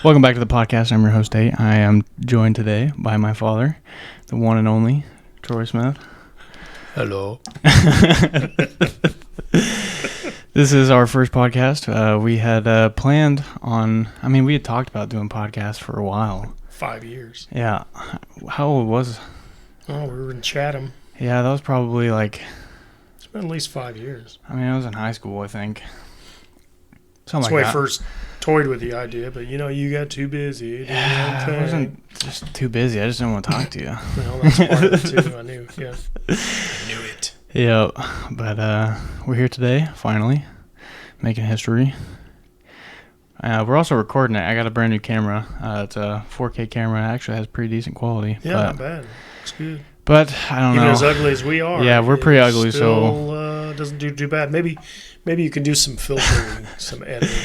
Welcome back to the podcast. I'm your host, Tate. I am joined today by my father, the one and only Troy Smith. Hello. This is our first podcast. We had planned on, we had talked about doing podcasts for a while. 5 years. Yeah. How old was? Oh, we were in Chatham. Yeah, that was probably It's been at least 5 years. I was in high school, I think. Something That's like when that. I first toyed with the idea, but you got too busy. Yeah, I wasn't just too busy. I just didn't want to talk to you. Well, that's part of it too. I knew. Yeah. I knew it. Yeah, but we're here today, finally, making history. We're also recording it. I got a brand new camera. It's a 4K camera. It actually has pretty decent quality. Yeah, not bad. It's good. But I don't know. Even as ugly as we are. Yeah, we're pretty ugly, so doesn't do too bad. Maybe you can do some filtering, some editing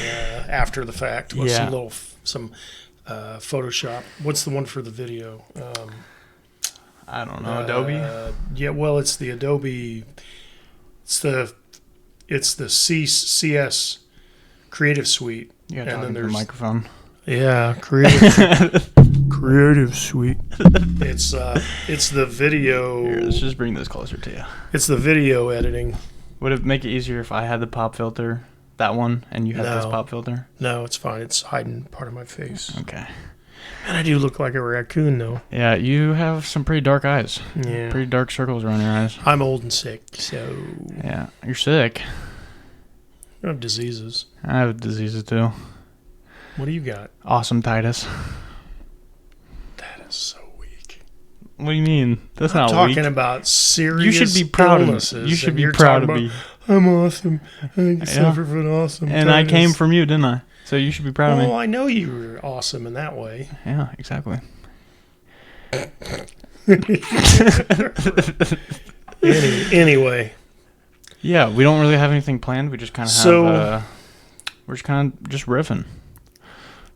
after the fact with some Photoshop. What's the one for the video? I don't know. Adobe. Yeah, well, it's the Adobe. It's the CS Creative Suite. You got to talk into the microphone. Yeah, Creative Suite. It's the video. Here, let's just bring this closer to you. It's the video editing. Would it make it easier if I had the pop filter, that one, and you had this pop filter? No, it's fine. It's hiding part of my face. Okay. And I do look like a raccoon, though. Yeah, you have some pretty dark eyes. Yeah. Pretty dark circles around your eyes. I'm old and sick, so. Yeah, you're sick. I have diseases. I have diseases too. What do you got? Awesome Titus. That is so weak. What do you mean? That's I'm not talking weak. about serious You should be proud illnesses. of me. You should be proud of me. I'm awesome. I suffer from awesome And Titus. I came from you, didn't I? So you should be proud of me. Well, I know you were awesome in that way. Yeah, exactly. Anyway. Yeah, we don't really have anything planned. We just kind of have... we're just kind of just riffing.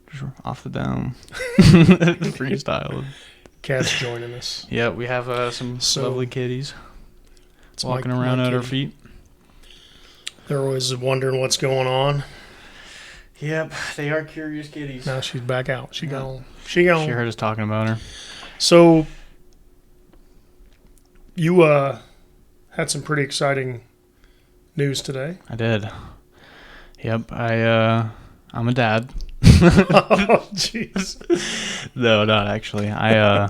Just off the dome. Freestyle. Cat's joining us. Yeah, we have some lovely kitties walking my around at our kitty. feet. They're always wondering what's going on. Yep, they are curious kitties. Now she's back out. She gone. She heard us talking about her. So, you had some pretty exciting news today. I did. Yep, I'm a dad. Oh, jeez. No, not actually. I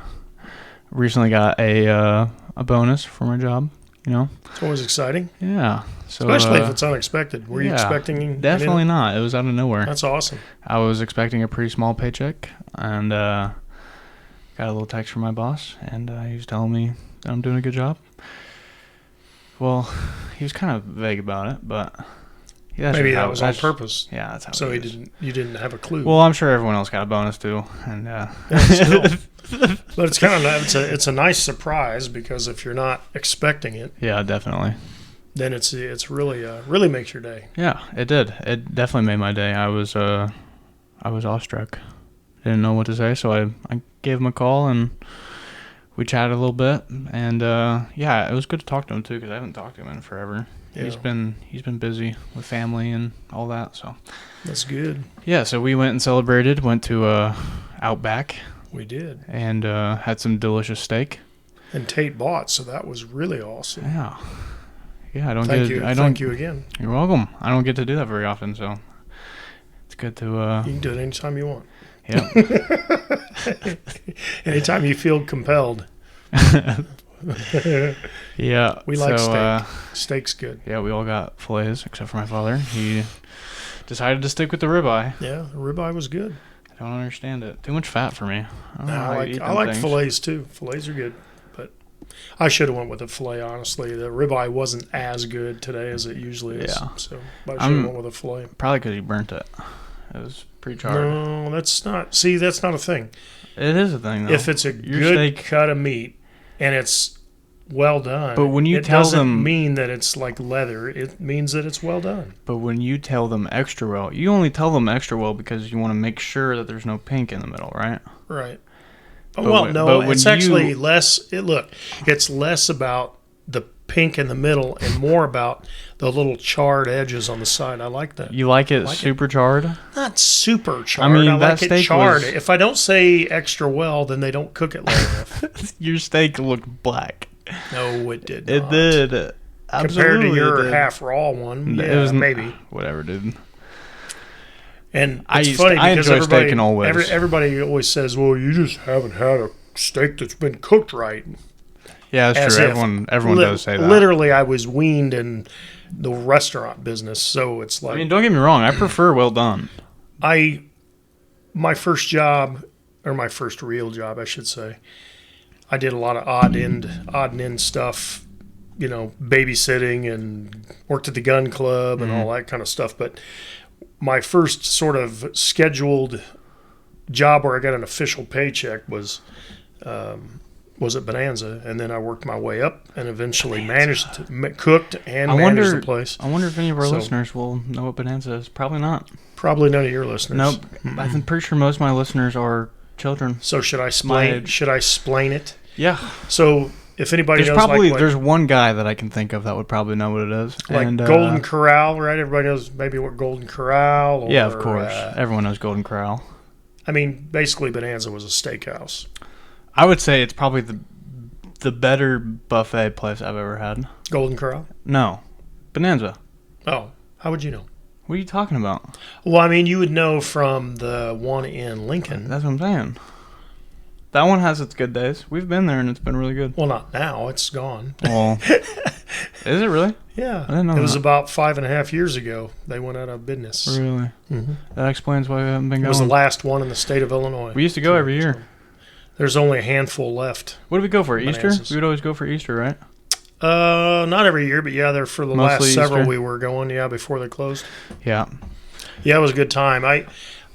recently got a bonus for my job. It's always exciting. Yeah. So, especially if it's unexpected. Were you expecting? Definitely not. It was out of nowhere. That's awesome. I was expecting a pretty small paycheck, and got a little text from my boss, and he was telling me that I'm doing a good job. Well, he was kind of vague about it, but maybe that was on purpose. Yeah, that's how. So you didn't have a clue. Well, I'm sure everyone else got a bonus too, and still. But it's kind of it's a nice surprise because if you're not expecting it, yeah, definitely. Then it's really makes your day. Yeah, it did. It definitely made my day. I was awestruck. Didn't know what to say, so I gave him a call and we chatted a little bit. And it was good to talk to him too because I haven't talked to him in forever. Yeah. He's been busy with family and all that. So that's good. Yeah, so we went and celebrated. Went to Outback. We did. And had some delicious steak. And Tate bought, so that was really awesome. Yeah. Yeah, Thank you again. You're welcome. I don't get to do that very often, so it's good to... you can do it anytime you want. Yeah. Anytime you feel compelled. Yeah. We like steak. Steak's good. Yeah, we all got fillets, except for my father. He decided to stick with the ribeye. Yeah, the ribeye was good. I don't understand it. Too much fat for me. I like fillets, too. Fillets are good. I should have went with a fillet, honestly. The ribeye wasn't as good today as it usually is. Yeah. So I should have went with a fillet. Probably because you burnt it. It was pretty charred. No, that's not a thing. It is a thing, though. If it's a good cut of meat and it's well done, but when you it tell doesn't them, mean that it's like leather. It means that it's well done. But when you tell them extra well, you only tell them extra well because you want to make sure that there's no pink in the middle, right? Right. Well, no, it's actually less. It's less about the pink in the middle and more about the little charred edges on the side. I like that. You like it super charred? Not super charred. I mean, I that like it steak charred. was... If I don't say extra well, then they don't cook it long enough. Your steak looked black. No, it did It not. did. Compared to your half raw one, yeah, it was, maybe. Whatever, dude. And it's funny because enjoy steak in all ways. Everybody always says, well, you just haven't had a steak that's been cooked right. Yeah, that's true. Everyone does say that. Literally, I was weaned in the restaurant business, so it's like... I mean, don't get me wrong. I prefer well done. My first job, or my first real job, I should say, I did a lot of odd and end stuff, babysitting and worked at the gun club and all that kind of stuff. But my first sort of scheduled job where I got an official paycheck was at Bonanza, and then I worked my way up and eventually cooked and managed the place. I wonder if any of our listeners will know what Bonanza is. Probably not. Probably none of your listeners. Nope. I'm pretty sure most of my listeners are children. So should I explain it? Yeah. So if anybody knows, there's one guy that I can think of that would probably know what it is. Like Golden Corral, right? Everybody knows maybe what Golden Corral. Or, yeah, of course. Everyone knows Golden Corral. I mean, basically, Bonanza was a steakhouse. I would say it's probably the better buffet place I've ever had. Golden Corral? No, Bonanza. Oh, how would you know? What are you talking about? Well, I mean, you would know from the one in Lincoln. That's what I'm saying. That one has its good days. We've been there, and it's been really good. Well, not now. It's gone. Well, is it really? Yeah. I didn't know it was about 5.5 years ago. They went out of business. Really? Mm-hmm. That explains why we haven't been going. It was the last one in the state of Illinois. We used to go every year. There's only a handful left. What did we go for? Easter? Bonanzas. We would always go for Easter, right? Not every year, but yeah, there for the Mostly last several Easter. we were going. Yeah, before they closed. Yeah. Yeah, it was a good time.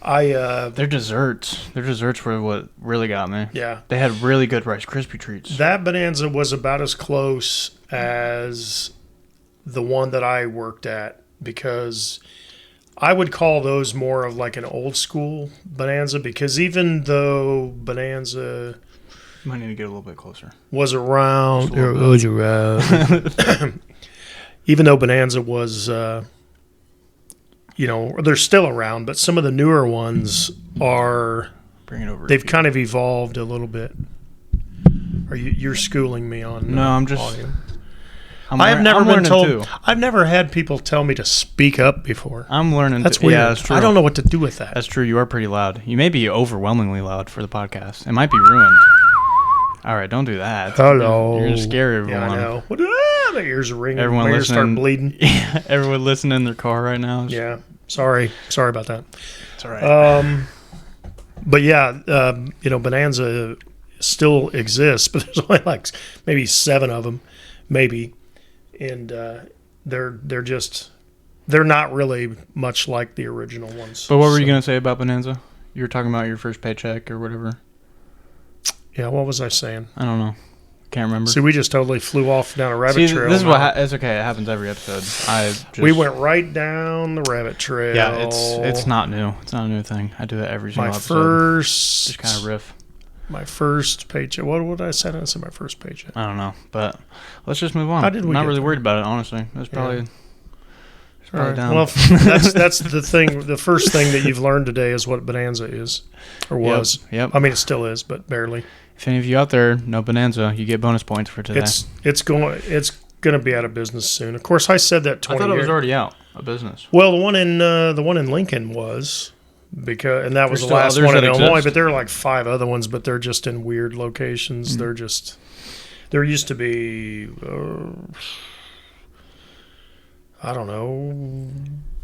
Their desserts were what really got me. Yeah. They had really good Rice Krispie treats. That Bonanza was about as close as the one that I worked at, because I would call those more of like an old school Bonanza, because even though Bonanza You might need to get a little bit closer. was around, even though Bonanza was, they're still around, but some of the newer ones are, Bring it over. they've kind of evolved a little bit. You're schooling me on No, I'm just... volume. I'm I have never been told. Too. I've never had people tell me to speak up before. I'm learning. That's weird. Yeah, that's true. I don't know what to do with that. That's true. You are pretty loud. You may be overwhelmingly loud for the podcast. It might be ruined. All right, don't do that. Hello. You're gonna scare everyone. Yeah, I know. My ears are ringing. Everyone my ears start listening. bleeding. Yeah, everyone listening in their car right now. Yeah. Sorry about that. It's all right. But yeah, Bonanza still exists, but there's only like maybe 7 of them, maybe. And they're not really much like the original ones. But what were you gonna say about Bonanza? You were talking about your first paycheck or whatever. Yeah, what was I saying? I don't know. Can't remember. See, we just totally flew off down a rabbit trail. This is what it's okay. It happens every episode. We went right down the rabbit trail. Yeah, it's not new. It's not a new thing. I do that every single episode. Just kind of riff. My first paycheck. What would I say? I said my first paycheck. I don't know, but let's just move on. How did we I'm not get really there? worried about it, honestly. It's probably, Right. down. Well, that's the thing. The first thing that you've learned today is what Bonanza is, or was. Yep. I mean, it still is, but barely. If any of you out there know Bonanza, you get bonus points for today. It's going to be out of business soon. Of course, I said that 20 I thought it years. was already out of business. Well, the one in Lincoln was, and that was the still last others one in that Illinois. exist. But there are like 5 other ones, but they're just in weird locations. Mm-hmm. There used to be, I don't know,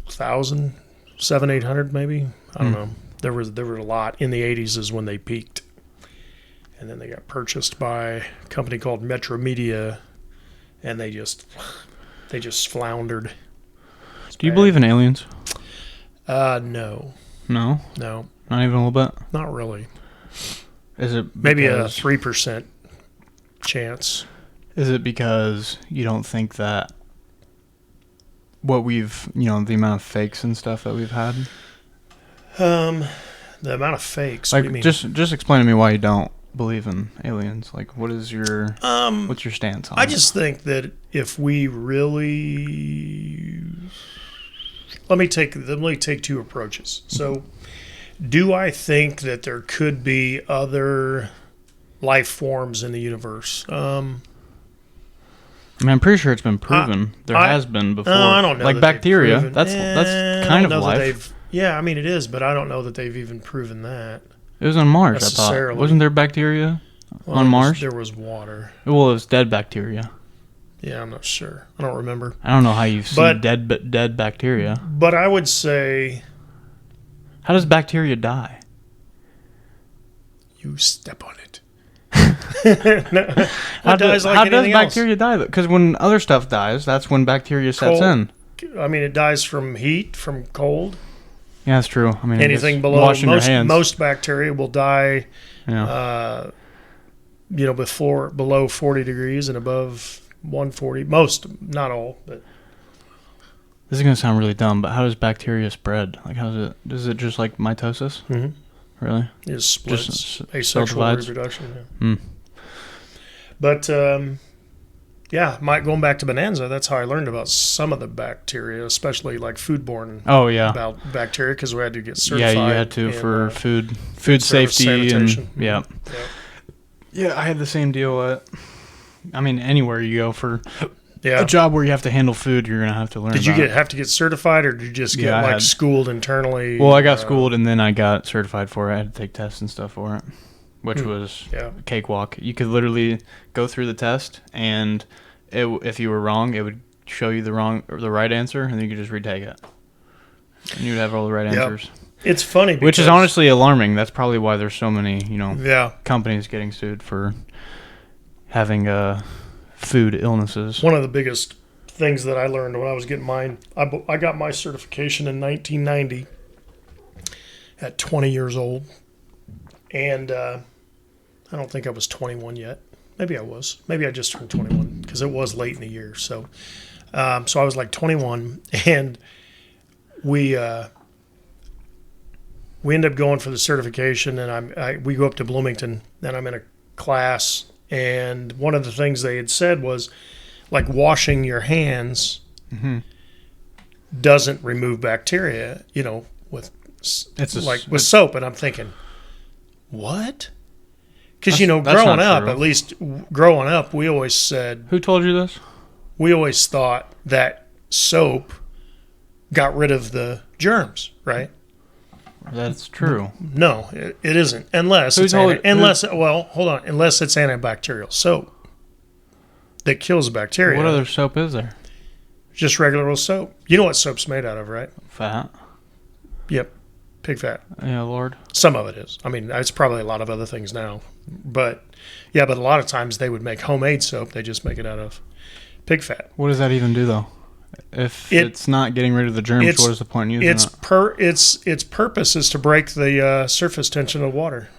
1,000, 700, 800 maybe. I don't know. There were a lot in the 80s is when they peaked, and then they got purchased by a company called Metro Media, and they just floundered. Do you believe in aliens? No, No, not not even a little bit. really. Is it Maybe a because- 3% chance. Is it because you don't think that what we've, the amount of fakes and stuff that we've had? The amount of fakes. What do you mean? Just explain to me why you don't believe in aliens? Like, what's your stance on I it? just think that if we really let me take two approaches. So, do I think that there could be other life forms in the universe? I mean, I'm pretty sure it's been proven. There has been before. I don't know. Like that bacteria. proven, That's kind of life. Yeah, I mean it is, but I don't know that they've even proven that. It was on Mars, I thought. Wasn't there bacteria on Mars? There was water. Well, it was dead bacteria. Yeah, I'm not sure. I don't remember. I don't know how you've seen dead bacteria. But I would say... How does bacteria die? You step on it. How does bacteria die? Because when other stuff dies, that's when bacteria sets in. I mean, it dies from heat, from cold. Yeah, that's true. I mean, anything below most bacteria will die. Yeah. Below 40 degrees and above 140. Most, not all, but. This is gonna sound really dumb, but how does bacteria spread? Like, is it just like mitosis? Mm-hmm. Really? It splits. Just asexual reproduction. Yeah. Mm. But going back to Bonanza, that's how I learned about some of the bacteria, especially like foodborne. Oh yeah. About bacteria because we had to get certified. Yeah, you had to for food safety and yeah. Yeah, I had the same deal I mean, anywhere you go for a job where you have to handle food, you're gonna have to learn. Did you have to get certified, or did you just get schooled internally? Well, I got schooled and then I got certified for it. I had to take tests and stuff for it, which was a cakewalk. You could literally go through the test, and if you were wrong, it would show you the right answer, and then you could just retake it, and you'd have all the right answers. It's funny, which is honestly alarming. That's probably why there's so many, companies getting sued for having food illnesses. One of the biggest things that I learned when I was getting mine, I got my certification in 1990 at 20 years old, and I don't think I was 21 yet. Maybe I was. Maybe I just turned 21 because it was late in the year. So I was like 21, and we end up going for the certification, and we go up to Bloomington, and I'm in a class. And one of the things they had said was, like, washing your hands doesn't remove bacteria, with soap. And I'm thinking, what? Because, growing up, we always said... Who told you this? We always thought that soap got rid of the germs, right? That's true. No, it isn't. Unless it's antibacterial soap that kills bacteria. What other soap is there? Just regular old soap. You know what soap's made out of, right? Fat. Yep. Pig fat. Yeah, Lord. Some of it is. I mean, it's probably a lot of other things now. But a lot of times they would make homemade soap. They just make it out of pig fat. What does that even do, though? If it's not getting rid of the germs, what is the point in using it? Its purpose is to break the surface tension of water.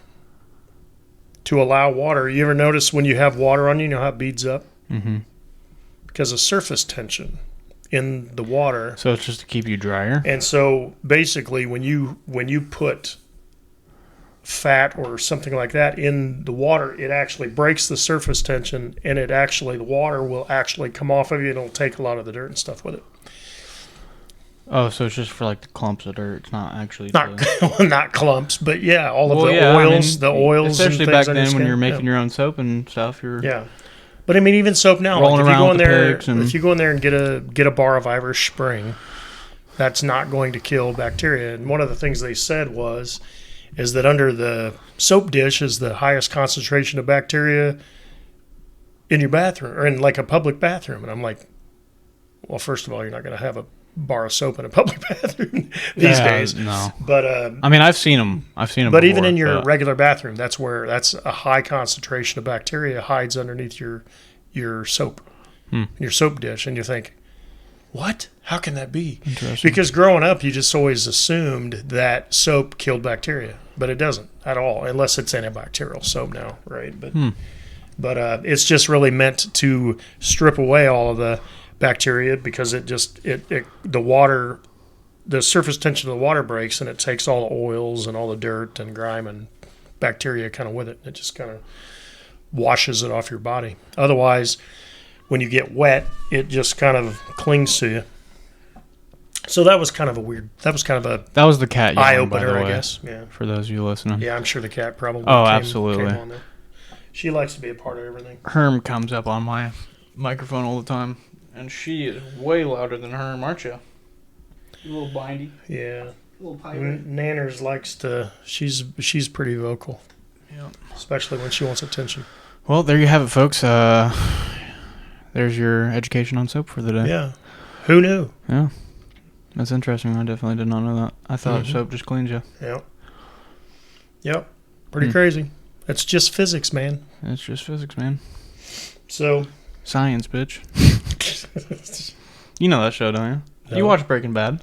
To allow water. You ever notice when you have water on you, how it beads up? Mm-hmm. Because of surface tension in the water. So it's just to keep you drier? And so basically when you put fat or something like that in the water, it actually breaks the surface tension, and the water will actually come off of you, and it'll take a lot of the dirt and stuff with it. Oh, so it's just for like the clumps of dirt. It's not actually not clumps, but all of the oils, especially and back then when you're making your own soap and stuff. But I mean, even soap now, rolling around with the pigs if you go in there and get a bar of Irish Spring, that's not going to kill bacteria. And one of the things they said is that under the soap dish is the highest concentration of bacteria in your bathroom, or in like a public bathroom. And I'm like, well, first of all, you're not going to have a bar of soap in a public bathroom these days. No. But I mean, I've seen them. But before, even in your regular bathroom, that's a high concentration of bacteria hides underneath your soap, your soap dish, and you think, what? How can that be? Because growing up, you just always assumed that soap killed bacteria, but it doesn't at all, unless it's antibacterial soap now, right? But it's just really meant to strip away all of the bacteria, because the surface tension of the water breaks, and it takes all the oils and all the dirt and grime and bacteria kind of with it. It just kind of washes it off your body. Otherwise, when you get wet, it just kind of clings to you. So that was kind of That was the cat eye yelling, by the opener, I way, guess. Yeah. for those of you listening. Yeah, I'm sure the cat probably absolutely. came on there. She likes to be a part of everything. Herm comes up on my microphone all the time, and she is way louder than Herm, aren't you? You little bindy. Yeah. Little pirate. Nanners likes to. She's pretty vocal. Yeah. Especially when she wants attention. Well, there you have it, folks. There's your education on soap for the day. Yeah. Who knew? Yeah. That's interesting. I definitely did not know that. I thought soap just cleans you. Yep. Yep. Pretty crazy. It's just physics, man. It's just physics, man. So. Science, bitch. You know that show, don't you? No. You watched Breaking Bad.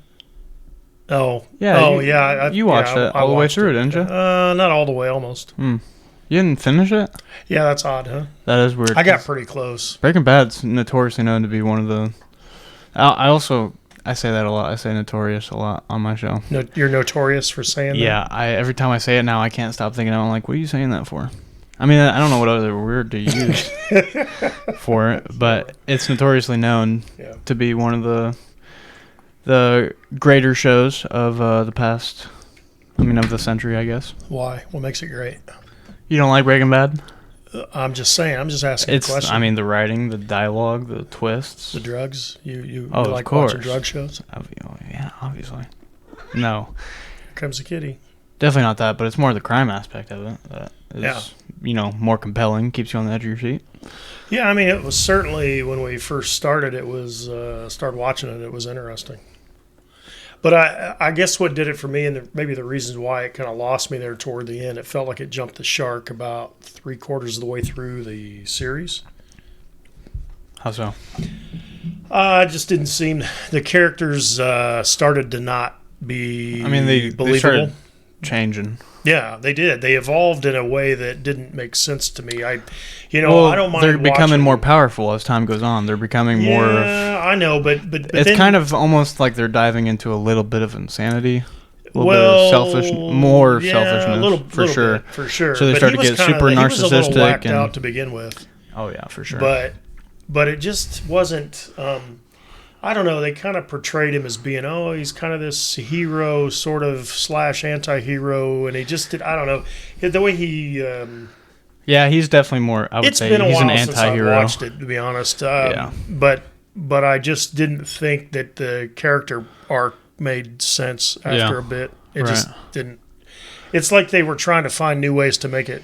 Oh. Yeah. Oh, yeah. You watched it all the way through, didn't you? Not all the way, almost. You didn't finish it? Yeah, that's odd, huh? That is weird. I got pretty close. Breaking Bad's notoriously known to be one of the... I say that a lot. I say notorious a lot on my show. No, you're notorious for saying that? Yeah, every time I say it now, I can't stop thinking. I'm like, what are you saying that for? I mean, I don't know what other word to use for it, but it's notoriously known to be one of the greater shows of the past. I mean, of the century, I guess. Why? What makes it great? You don't like Breaking Bad? I'm just saying. I'm just asking a question. I mean, the writing, the dialogue, the twists. The drugs? You of like course. watching drug shows? Yeah, obviously. No. Here comes the kitty. Definitely not that, but it's more the crime aspect of it that is, more compelling, keeps you on the edge of your seat. Yeah, I mean, it was certainly, when we first started, started watching it, it was interesting. But I guess what did it for me, and maybe the reasons why it kind of lost me there toward the end, it felt like it jumped the shark about 3/4 of the way through the series. How so? It just didn't seem, the characters started to not be believable. They started changing. Yeah, they did. They evolved in a way that didn't make sense to me. I don't mind. They're becoming more powerful as time goes on. They're becoming more. Yeah, I know, but it's then, kind of almost like they're diving into a little bit of insanity, a little bit of selfishness, a little sure. bit, for sure. So they start to get super narcissistic. He was a little whacked out to begin with. Oh yeah, for sure. But it just wasn't. I don't know. They kind of portrayed him as being, he's kind of this hero, sort of / anti-hero, and he just did. I don't know the way he. Yeah, he's definitely more. I would say he's an anti-hero. Since I watched it, to be honest. But I just didn't think that the character arc made sense after a bit. It just didn't. It's like they were trying to find new ways to make it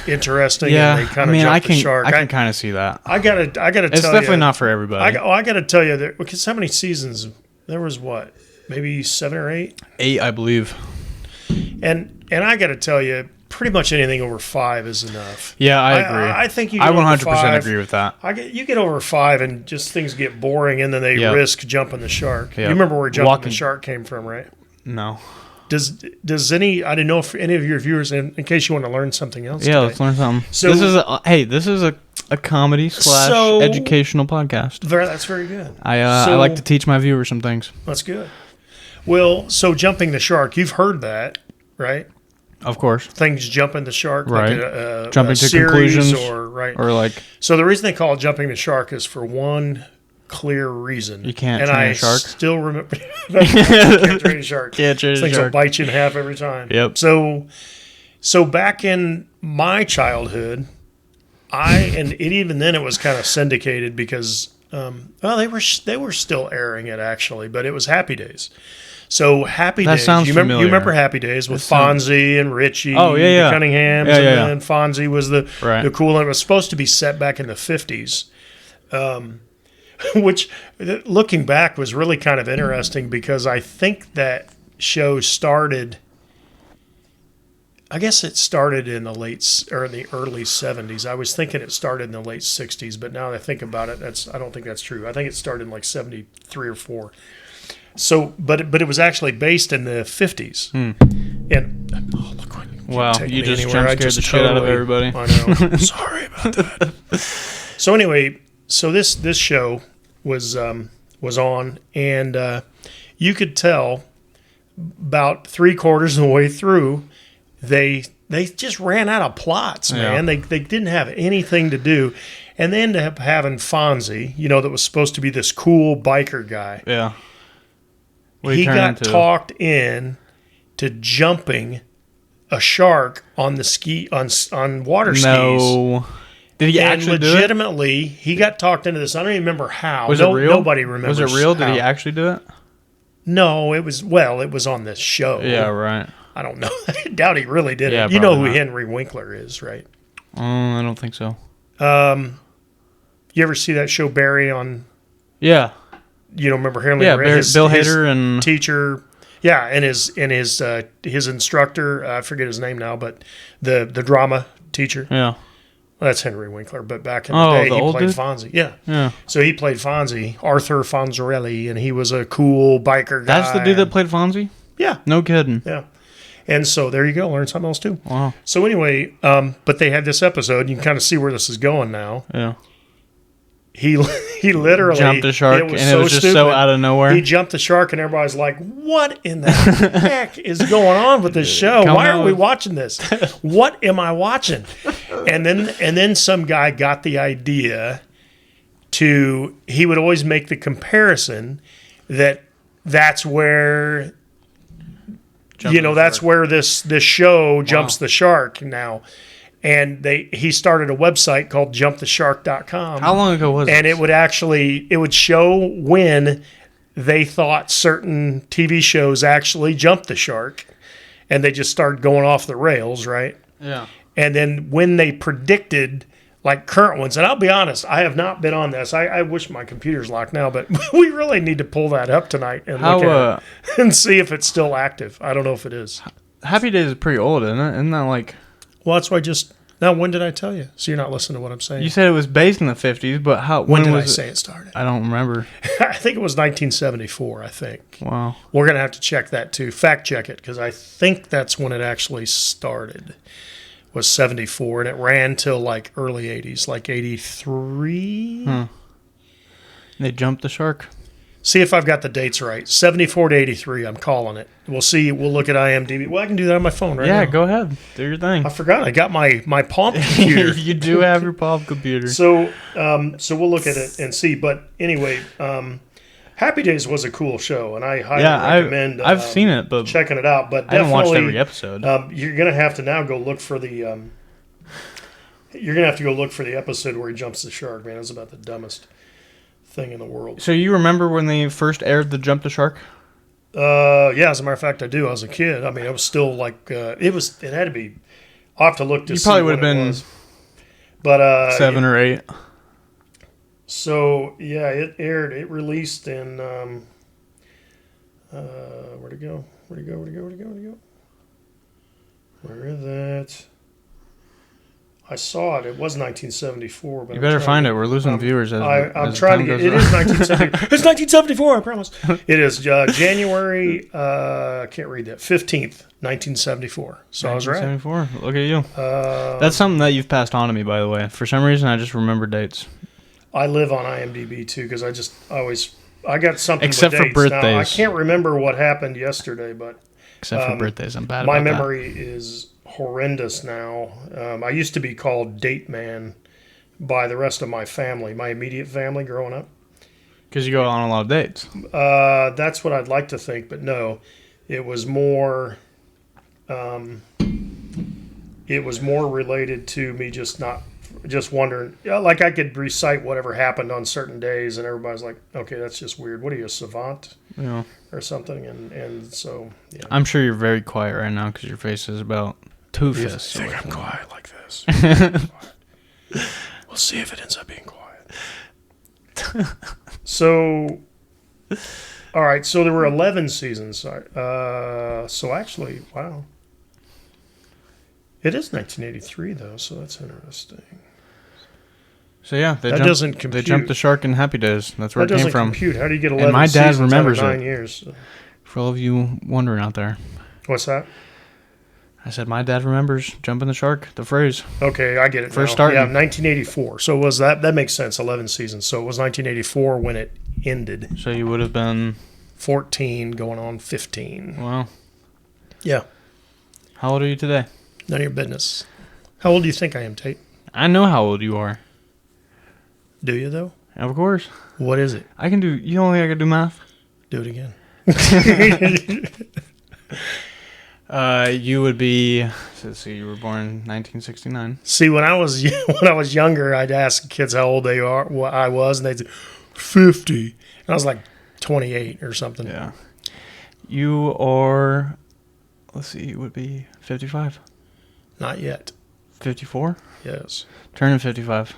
interesting. Yeah, and they kind of jumped the shark. I can kind of see that. I gotta tell you, it's definitely not for everybody. I gotta tell you that, because how many seasons? There was what, maybe 7 or 8? 8, I believe. And I gotta tell you, pretty much anything over 5 is enough. Yeah, I agree. I think you. I 100% agree with that. You get over 5 and just things get boring, and then they risk jumping the shark. Yep. You remember where jumping the shark came from, right? No. Does any? I didn't know if any of your viewers, in case you want to learn something else. Yeah, today. let's learn something. So this is a comedy / educational podcast. That's very good. I like to teach my viewers some things. That's good. Well, so jumping the shark, you've heard that, right? Of course. Things jumping the shark, right? Like jumping to conclusions, or So the reason they call it jumping the shark is for one clear reason. You can't train a shark. Still remember. Can't train a shark. Can't train a Things shark. will bite you in half every time. Yep. So back in my childhood, even then it was kind of syndicated because they were still airing it actually, but it was Happy Days. So Happy Days. Sounds you familiar. remember Happy Days with Fonzie and Richie, the Cunninghams, and then Fonzie was the cool one. It was supposed to be set back in the 50s. Which, looking back, was really kind of interesting because I think that show started. I guess it started in the early 70s. I was thinking it started in the late 60s, but now that I think about it, I don't think that's true. I think it started in like 73 or 4. So, but it was actually based in the 50s. And look what you just jump scared the shit out of everybody. I know. Sorry about that. So anyway, this show was on, and you could tell about 3/4 of the way through, they they just ran out of plots, man. Yeah. They didn't have anything to do. And then to have having Fonzie, that was supposed to be this cool biker guy. Yeah. He got talked in to jumping a shark on the ski on water skis. No. Did he actually do it? Legitimately, he got talked into this. I don't even remember how. Was it real? Nobody remembers. Was it real? Did how. he actually do it? No, it was on this show. Yeah, right. I don't know. I doubt he really did Yeah, it. You know who not. Henry Winkler is, right? I don't think so. You ever see that show Barry on? Yeah. You don't remember Henry? Yeah, Bill Hader and teacher. Yeah, and his instructor. I forget his name now, but the drama teacher. Yeah. Well, that's Henry Winkler, but back in the day, he played Fonzie. Yeah. Yeah. So he played Fonzie, Arthur Fonzarelli, and he was a cool biker guy. That's the dude that played Fonzie? Yeah. No kidding. Yeah. And so there you go. Learn something else too. Wow. So anyway, but they had this episode. You can kind of see where this is going now. Yeah. He literally jumped the shark, and it was just stupid. so out of nowhere. He jumped the shark, and everybody's like, "What in the heck is going on with this show? Why are we watching this? What am I watching?" And then some guy got the idea to. He would always make the comparison that's where. That's where this show jumps the shark now. And he started a website called jumptheshark.com. How long ago was it? And it would show when they thought certain TV shows actually jumped the shark, and they just started going off the rails, right? Yeah. And then when they predicted like current ones, and I'll be honest, I have not been on this. I wish my computer's locked now, but we really need to pull that up tonight and look at it and see if it's still active. I don't know if it is. Happy Days is pretty old, isn't it? Isn't that like... Well, that's why now, when did I tell you? So you're not listening to what I'm saying. You said it was based in the 50s, but when did was I say it started? I don't remember. I think it was 1974, I think. Wow. We're going to have to check that too. Fact check it, because I think that's when it actually started, was 74, and it ran till like early 80s, like 83. They jumped the shark. See if I've got the dates right. 74 to 83, I'm calling it. We'll see. We'll look at IMDb. Well, I can do that on my phone right now. Yeah, go ahead. Do your thing. I forgot. I got my Palm computer. You do have your Palm computer. So we'll look at it and see. But anyway, Happy Days was a cool show, and I highly recommend. I've seen it, but checking it out. But I haven't watched every episode. You're gonna have to now go look for the. You're gonna have to go look for the episode where he jumps the shark. Man, it's about the dumbest thing in the world. So you remember when they first aired the Jump the Shark? Yeah, as a matter of fact, I do. I was a kid. I mean, it was still like it had to be. I'll have to look to see. You probably would have when it been, was. But 7 or 8. So yeah, it aired. It released in. Where'd it go? Where is that? I saw it. It was 1974. But You better find it. We're losing viewers. I'm trying to get. It is 1974. It's 1974. I promise. It is January. I can't read that. 15th, 1974. So I was right. 1974. Look at you. That's something that you've passed on to me, by the way. For some reason, I just remember dates. I live on IMDb too because I got something. Except with for dates. birthdays. Now, I can't remember what happened yesterday, but except for birthdays, I'm bad. My about memory is horrendous now. I used to be called Date Man by the rest of my family, my immediate family growing up. Because you go on a lot of dates. That's what I'd like to think, but no, it was more. It was more related to me just wondering. Like I could recite whatever happened on certain days, and everybody's like, "Okay, that's just weird. What are you, a savant?" Yeah. Or something, and so yeah. I'm sure you're very quiet right now because your face is about 2 fists. You think I'm quiet like this? We'll see if it ends up being quiet. So, all right. So there were 11 seasons. So actually, wow. It is 1983 though, so that's interesting. So yeah, that doesn't compute. They jumped the shark in Happy Days. That's where that it came doesn't from. Compute. How do you get 11 and my dad seasons remembers out of 9 it. years? For all of you wondering out there. What's that? I said my dad remembers jumping the shark, the phrase. Okay, I get it. First now. starting. Yeah, 1984. So was that makes sense, 11 seasons. So it was 1984 when it ended. So you would have been 14 going on 15. Wow. Yeah. How old are you today? None of your business. How old do you think I am, Tate? I know how old you are. Do you, though? Of course. What is it? I can do... You don't think I can do math? Do it again. You would be... Let's see, you were born in 1969. See, when I was younger, I'd ask kids how old they are, what I was, and they'd say, 50. And I was like 28 or something. Yeah. You are... Let's see, you would be 55. Not yet. 54? Yes. Turning 55.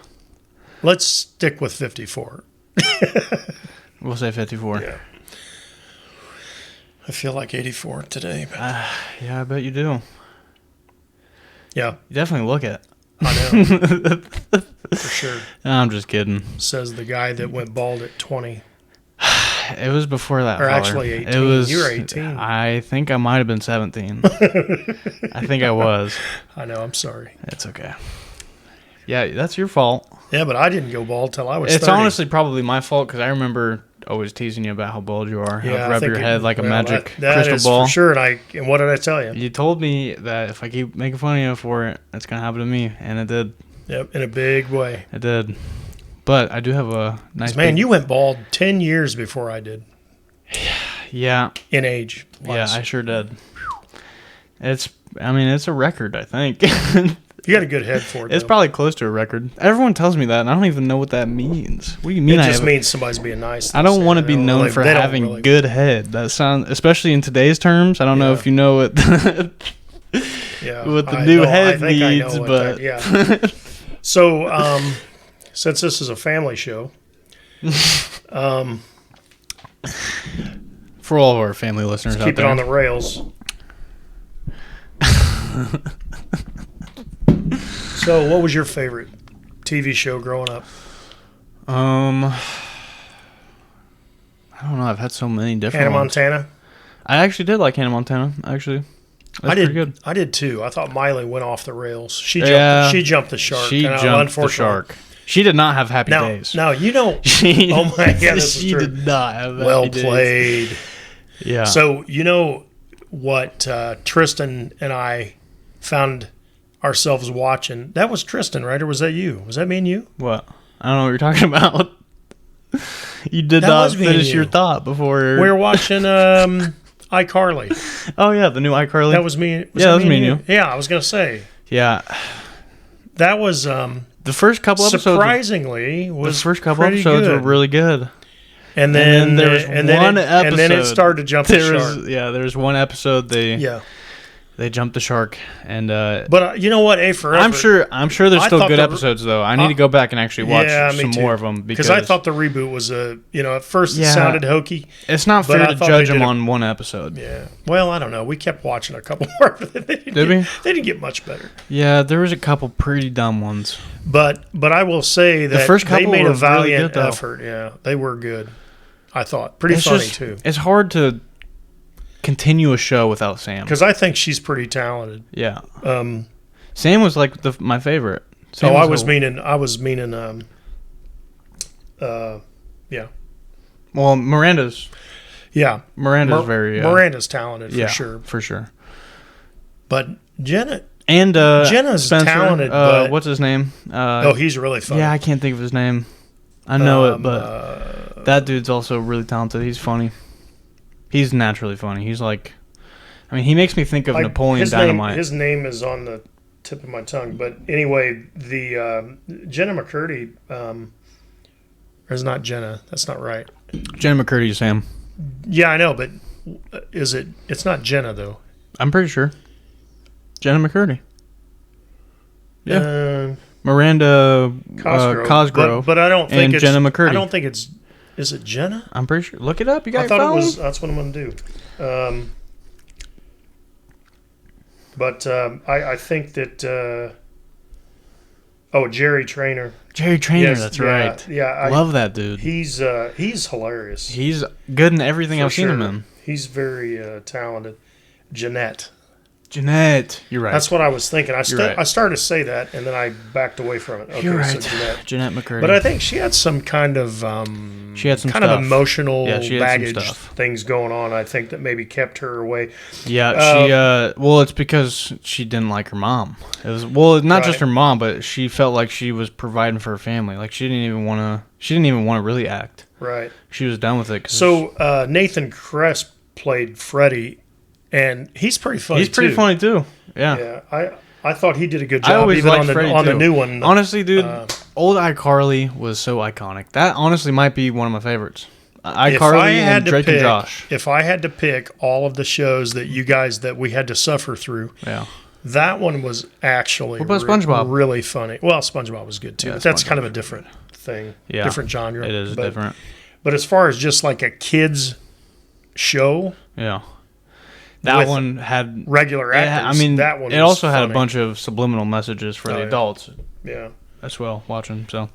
Let's stick with 54. We'll say 54. Yeah. I feel like 84 today. But Yeah, I bet you do. yeah, You definitely look it. I know. For sure. I'm just kidding. Says the guy that went bald at 20. It was before that. Or feller. actually 18. It was, You were 18. I think I might have been 17. I think I was. I know, I'm sorry. It's okay. Yeah, that's your fault. Yeah, but I didn't go bald till I was 30. It's honestly probably my fault because I remember always teasing you about how bald you are. Yeah, I'd rub your head like a magic that crystal is ball. for sure. And what did I tell you? You told me that if I keep making fun of you for it, it's going to happen to me. And it did. Yep, in a big way. It did. But I do have a nice... Man, you went bald 10 years before I did. Yeah. In age. Yeah, I sure did. It's a record, I think. You got a good head for it, It's though. probably close to a record. Everyone tells me that, and I don't even know what that means. What do you mean? It just means somebody's being nice. I don't want to be known really, for they don't having really. good head. That sounds, especially in today's terms. I don't know Yeah. if you know what Yeah, what the I new know- head I think I know needs, what but that- yeah. So, since this is a family show, for all of our family listeners out keep it there, on the rails. So, what was your favorite TV show growing up? I don't know. I've had so many different Hannah ones. Montana. I actually did like Hannah Montana. Actually, that's pretty good. I did too. I thought Miley went off the rails. She jumped the shark. She and jumped the shark. She did not have happy Now, days. now you don't. She, Oh my God, this is she true. did not have happy Well days. played. Yeah. So you know what Tristan and I found ourselves watching. That was Tristan, right? Or was that you? Was that me and you? What? I don't know what you're talking about. You did That not was me and finish you. your thought before. We were watching iCarly. Oh yeah, the new iCarly. That was me. Yeah, that was me and you. Yeah, I was gonna say Yeah. that was The first couple episodes. surprisingly was The first couple pretty episodes were good. really good. And then there was and one then episode. and then it started to jump the shark. There was one episode Yeah, they jumped the shark, and but you know what? Forever. I'm sure there's I still thought good the- episodes though. I need to go back and actually watch Yeah, me some too. more of them because I thought the reboot was at first it Yeah. sounded hokey. it's not but fair I to thought judge they them did a- on one episode. Yeah. Well, I don't know. We kept watching a couple more. Did we? They didn't get much better. Yeah, there was a couple pretty dumb ones. But I will say that first they couple made were a really valiant good, though. effort. Yeah, they were good. I thought pretty It's funny just- too. It's hard to continue a show without Sam. Because I think she's pretty talented. Yeah, Um, Sam was like my favorite. Sam I a- was meaning. Yeah, Well, Miranda's yeah. very Miranda's talented for yeah, sure. for sure. But Jenna, And Jenna's Spencer, talented, but- what's his name? he's really funny. Yeah, I can't think of his name. I know it, but that dude's also really talented. He's funny. He's naturally funny. He's like, I mean, he makes me think of Napoleon his Dynamite. His name is on the tip of my tongue. But anyway, the Jenna McCurdy, or is not Jenna. That's not right. Jenna McCurdy, Sam. Yeah, I know, but is it? It's not Jenna though. I'm pretty sure. Jenna McCurdy. Yeah. Miranda Cosgrove. But I don't think and it's Jenna McCurdy. I don't think it's. Is it Jenna? I'm pretty sure. Look it up. You got I your thought phone? it was. That's what I'm going to do. But I think that. Jerry Trainer. Jerry Trainer. Yes, that's yeah, right. Yeah, I love that dude. He's hilarious. He's good in everything For I've seen him sure. in. He's very talented. Jeanette. Jeanette. You're right. That's what I was thinking. Right. I started to say that, and then I backed away from it. Okay, You're right. so Jeanette. Jeanette McCurdy. But I think she had some kind of she had some kind stuff. of emotional She had some baggage stuff. things going on. I think that maybe kept her away. Yeah, she. Well, it's because she didn't like her mom. It was not just her mom, but she felt like she was providing for her family. Like she didn't even want to. She didn't even want to really act. Right. She was done with it. So Nathan Kress played Freddie, and he's pretty funny. He's pretty funny too. Yeah. Yeah. I thought he did a good job. I always even liked on Freddie the too. new one. Honestly, dude, old iCarly was so iconic. That honestly might be one of my favorites. iCarly and Drake and Josh. If I had to pick all of the shows that you guys that we had to suffer through, that one was actually what about SpongeBob? Really funny. Well, SpongeBob was good too. Yeah, But that's SpongeBob kind of a different thing, different genre. It is different. But as far as just like a kids show, that one had regular actors. I mean, that one it also had funny. a bunch of subliminal messages for the adults. Yeah. As well, watching. So,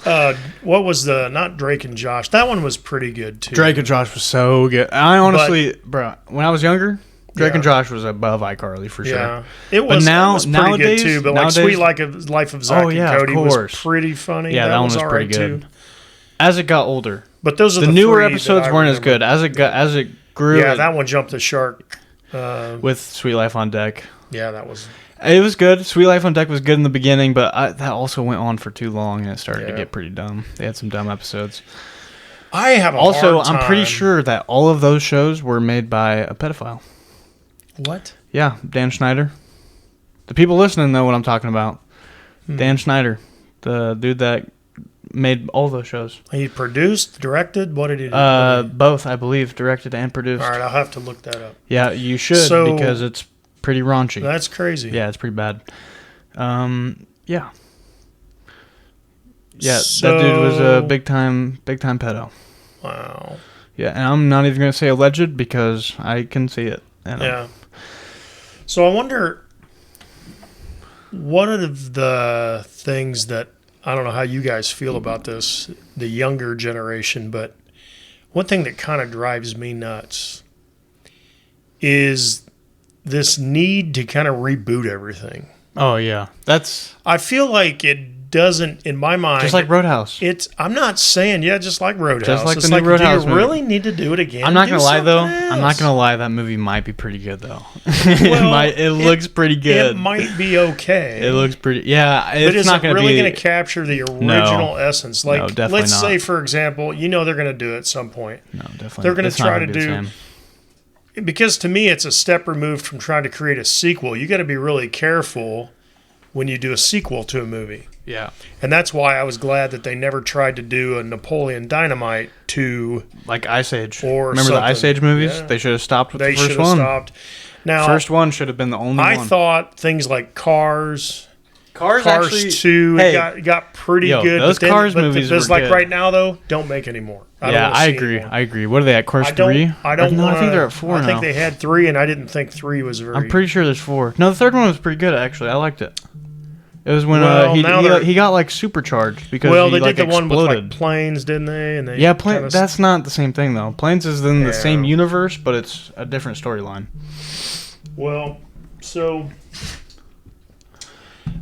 what was not Drake and Josh? That one was pretty good too. Drake and Josh was so good. I honestly, bro, when I was younger, Drake and Josh was above iCarly for sure. Yeah, it was. But now, it was pretty nowadays, good too. But like Sweet Life of Zach and Cody was pretty funny. Yeah, that one was pretty good. Too. As it got older, but those are the newer episodes weren't as good. As it grew, yeah, that one jumped the shark. With Sweet Life on Deck. Yeah, that was. It was good. Sweet Life on Deck was good in the beginning, but that also went on for too long, and it started to get pretty dumb. They had some dumb episodes. I have I'm pretty sure that all of those shows were made by a pedophile. What? Yeah, Dan Schneider. The people listening know what I'm talking about. Dan Schneider, the dude that made all those shows. He produced, directed. What did he do? Both, I believe, directed and produced. All right, I'll have to look that up. Yeah, you should because it's pretty raunchy. That's crazy. Yeah, it's pretty bad. Yeah. Yeah, that dude was a big time pedo. Wow. Yeah, and I'm not even going to say alleged because I can see it. Yeah. So I wonder, one of the things that, I don't know how you guys feel about this, the younger generation, but one thing that kind of drives me nuts is this need to kind of reboot everything. Oh, yeah. I feel like it doesn't, in my mind. Just like Roadhouse. I'm not saying, just like Roadhouse. Just like the new Roadhouse movie. Do you really need to do it again? I'm not going to lie, though. Else? I'm not going to lie. That movie might be pretty good, though. It looks pretty good. It might be okay. It looks pretty... Yeah, it's but is not it really going to capture the original essence? Like, no, definitely let's not. say, for example, they're going to do it at some point. No, definitely. They're going to try to do... Because to me, it's a step removed from trying to create a sequel. You got to be really careful when you do a sequel to a movie. Yeah. And that's why I was glad that they never tried to do a Napoleon Dynamite 2. Like Ice Age. Or remember the Ice Age movies? Yeah. They should have stopped with the first one. They should have stopped. Now, first one should have been the only one. I thought things like Cars actually, 2 got pretty good. Those Cars movies were like good. Right now, though, don't make any more. I agree. What are they at? Cars 3? I think they're at 4 now. I think they had 3, and I didn't think 3 was very... I'm pretty sure there's 4. No, the third one was pretty good, actually. I liked it. It was when he got like supercharged because they did the exploded. one with like Planes, didn't they? And that's not the same thing though. Planes is in the same universe, but it's a different storyline. Well, so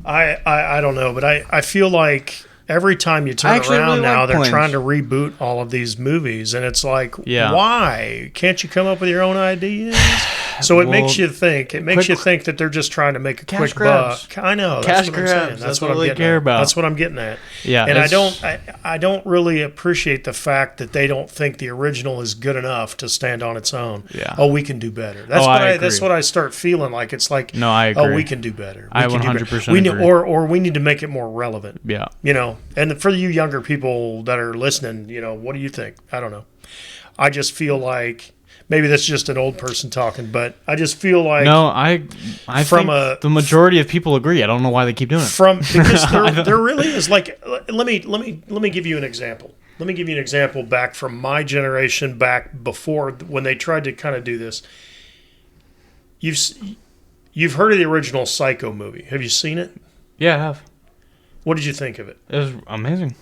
I don't know, but I feel like every time you turn around really now, they're Planes. trying to reboot all of these movies, and it's like, why can't you come up with your own ideas? So it makes you think. It makes you think that they're just trying to make a quick buck. I know. Cash grabs. That's what they care about. That's what I'm getting at. Yeah. And I don't really appreciate the fact that they don't think the original is good enough to stand on its own. Yeah. Oh, we can do better. That's what I start feeling like. It's like, no, I agree. Oh, we can do better. I 100% agree. Or we need to make it more relevant. Yeah. And for you younger people that are listening, what do you think? I don't know. I just feel like maybe that's just an old person talking, but I just feel like I think the majority of people agree. I don't know why they keep doing it. Because there really is like let me give you an example. Let me give you an example back from my generation, back before when they tried to kind of do this. You've heard of the original Psycho movie. Have you seen it? Yeah, I have. What did you think of it? It was amazing.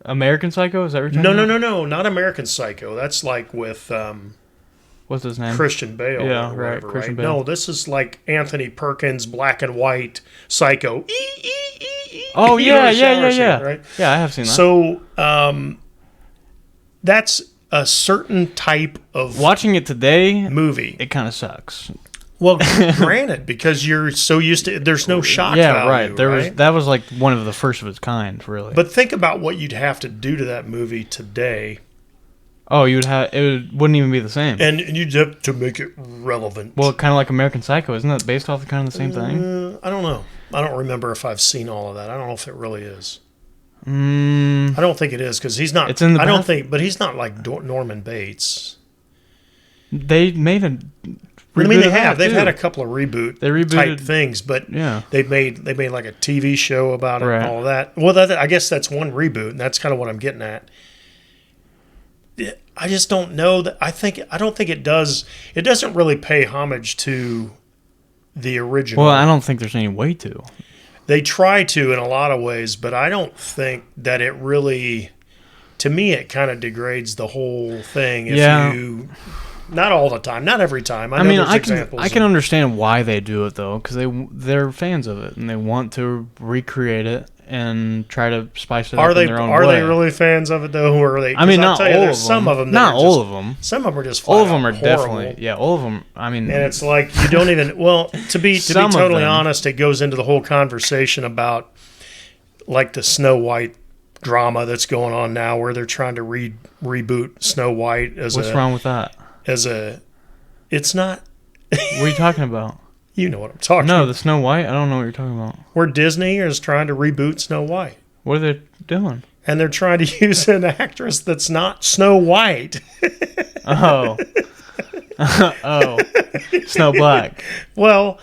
American Psycho? Is that what you're talking about? No, not American Psycho. That's like with What's his name? Christian Bale. Yeah, or right. whatever, Christian right? Bale. No, this is like Anthony Perkins, black and white, Psycho. Oh You know, yeah, the yeah, shower yeah, scene, yeah. right? Yeah, I have seen that. So that's a certain type of Watching it today, movie. it kind of sucks. Well, granted, because you're so used to there's no shock Yeah, value, right. There right? was that was like one of the first of its kind, really. But think about what you'd have to do to that movie today, oh, wouldn't even be the same. and you'd have to make it relevant. Well, kind of like American Psycho, isn't that based off kind of the same thing? I don't know. I don't remember if I've seen all of that. I don't know if it really is. Mm, I don't think it is because he's not. It's in the I don't bath- think, but he's not like Norman Bates. they made a. I mean, reboot they of have. that, They've too. had a couple of reboot They rebooted- type things, but Yeah. they made like a TV show about it Right. and all of that. Well, I guess that's one reboot, and that's kind of what I'm getting at. I just don't know that. I don't think it does. It doesn't really pay homage to the original. Well, I don't think there's any way to. They try to in a lot of ways, but I don't think that it really. To me, it kind of degrades the whole thing. If Yeah. not all the time, not every time. I know I mean, there's I can examples. I can understand why they do it though, because they're fans of it and they want to recreate it and try to spice it Are up they in their own are way. they really fans of it though? Or are they? I mean, 'cause I'll not tell you, all there's of them. some of them. Not all of them. Some of them are just All flat of them are out horrible. definitely. Yeah, all of them. I mean, And it's like you don't even. Well, to be Some of totally them. honest, it goes into the whole conversation about like the Snow White drama that's going on now, where they're trying to reboot Snow White as what's wrong with that? It's not. What are you talking about? You know what I'm talking No, about. the Snow White. I don't know what you're talking about. Where Disney is trying to reboot Snow White. What are they doing? And they're trying to use an actress that's not Snow White. Oh, oh, Snow Black. Well,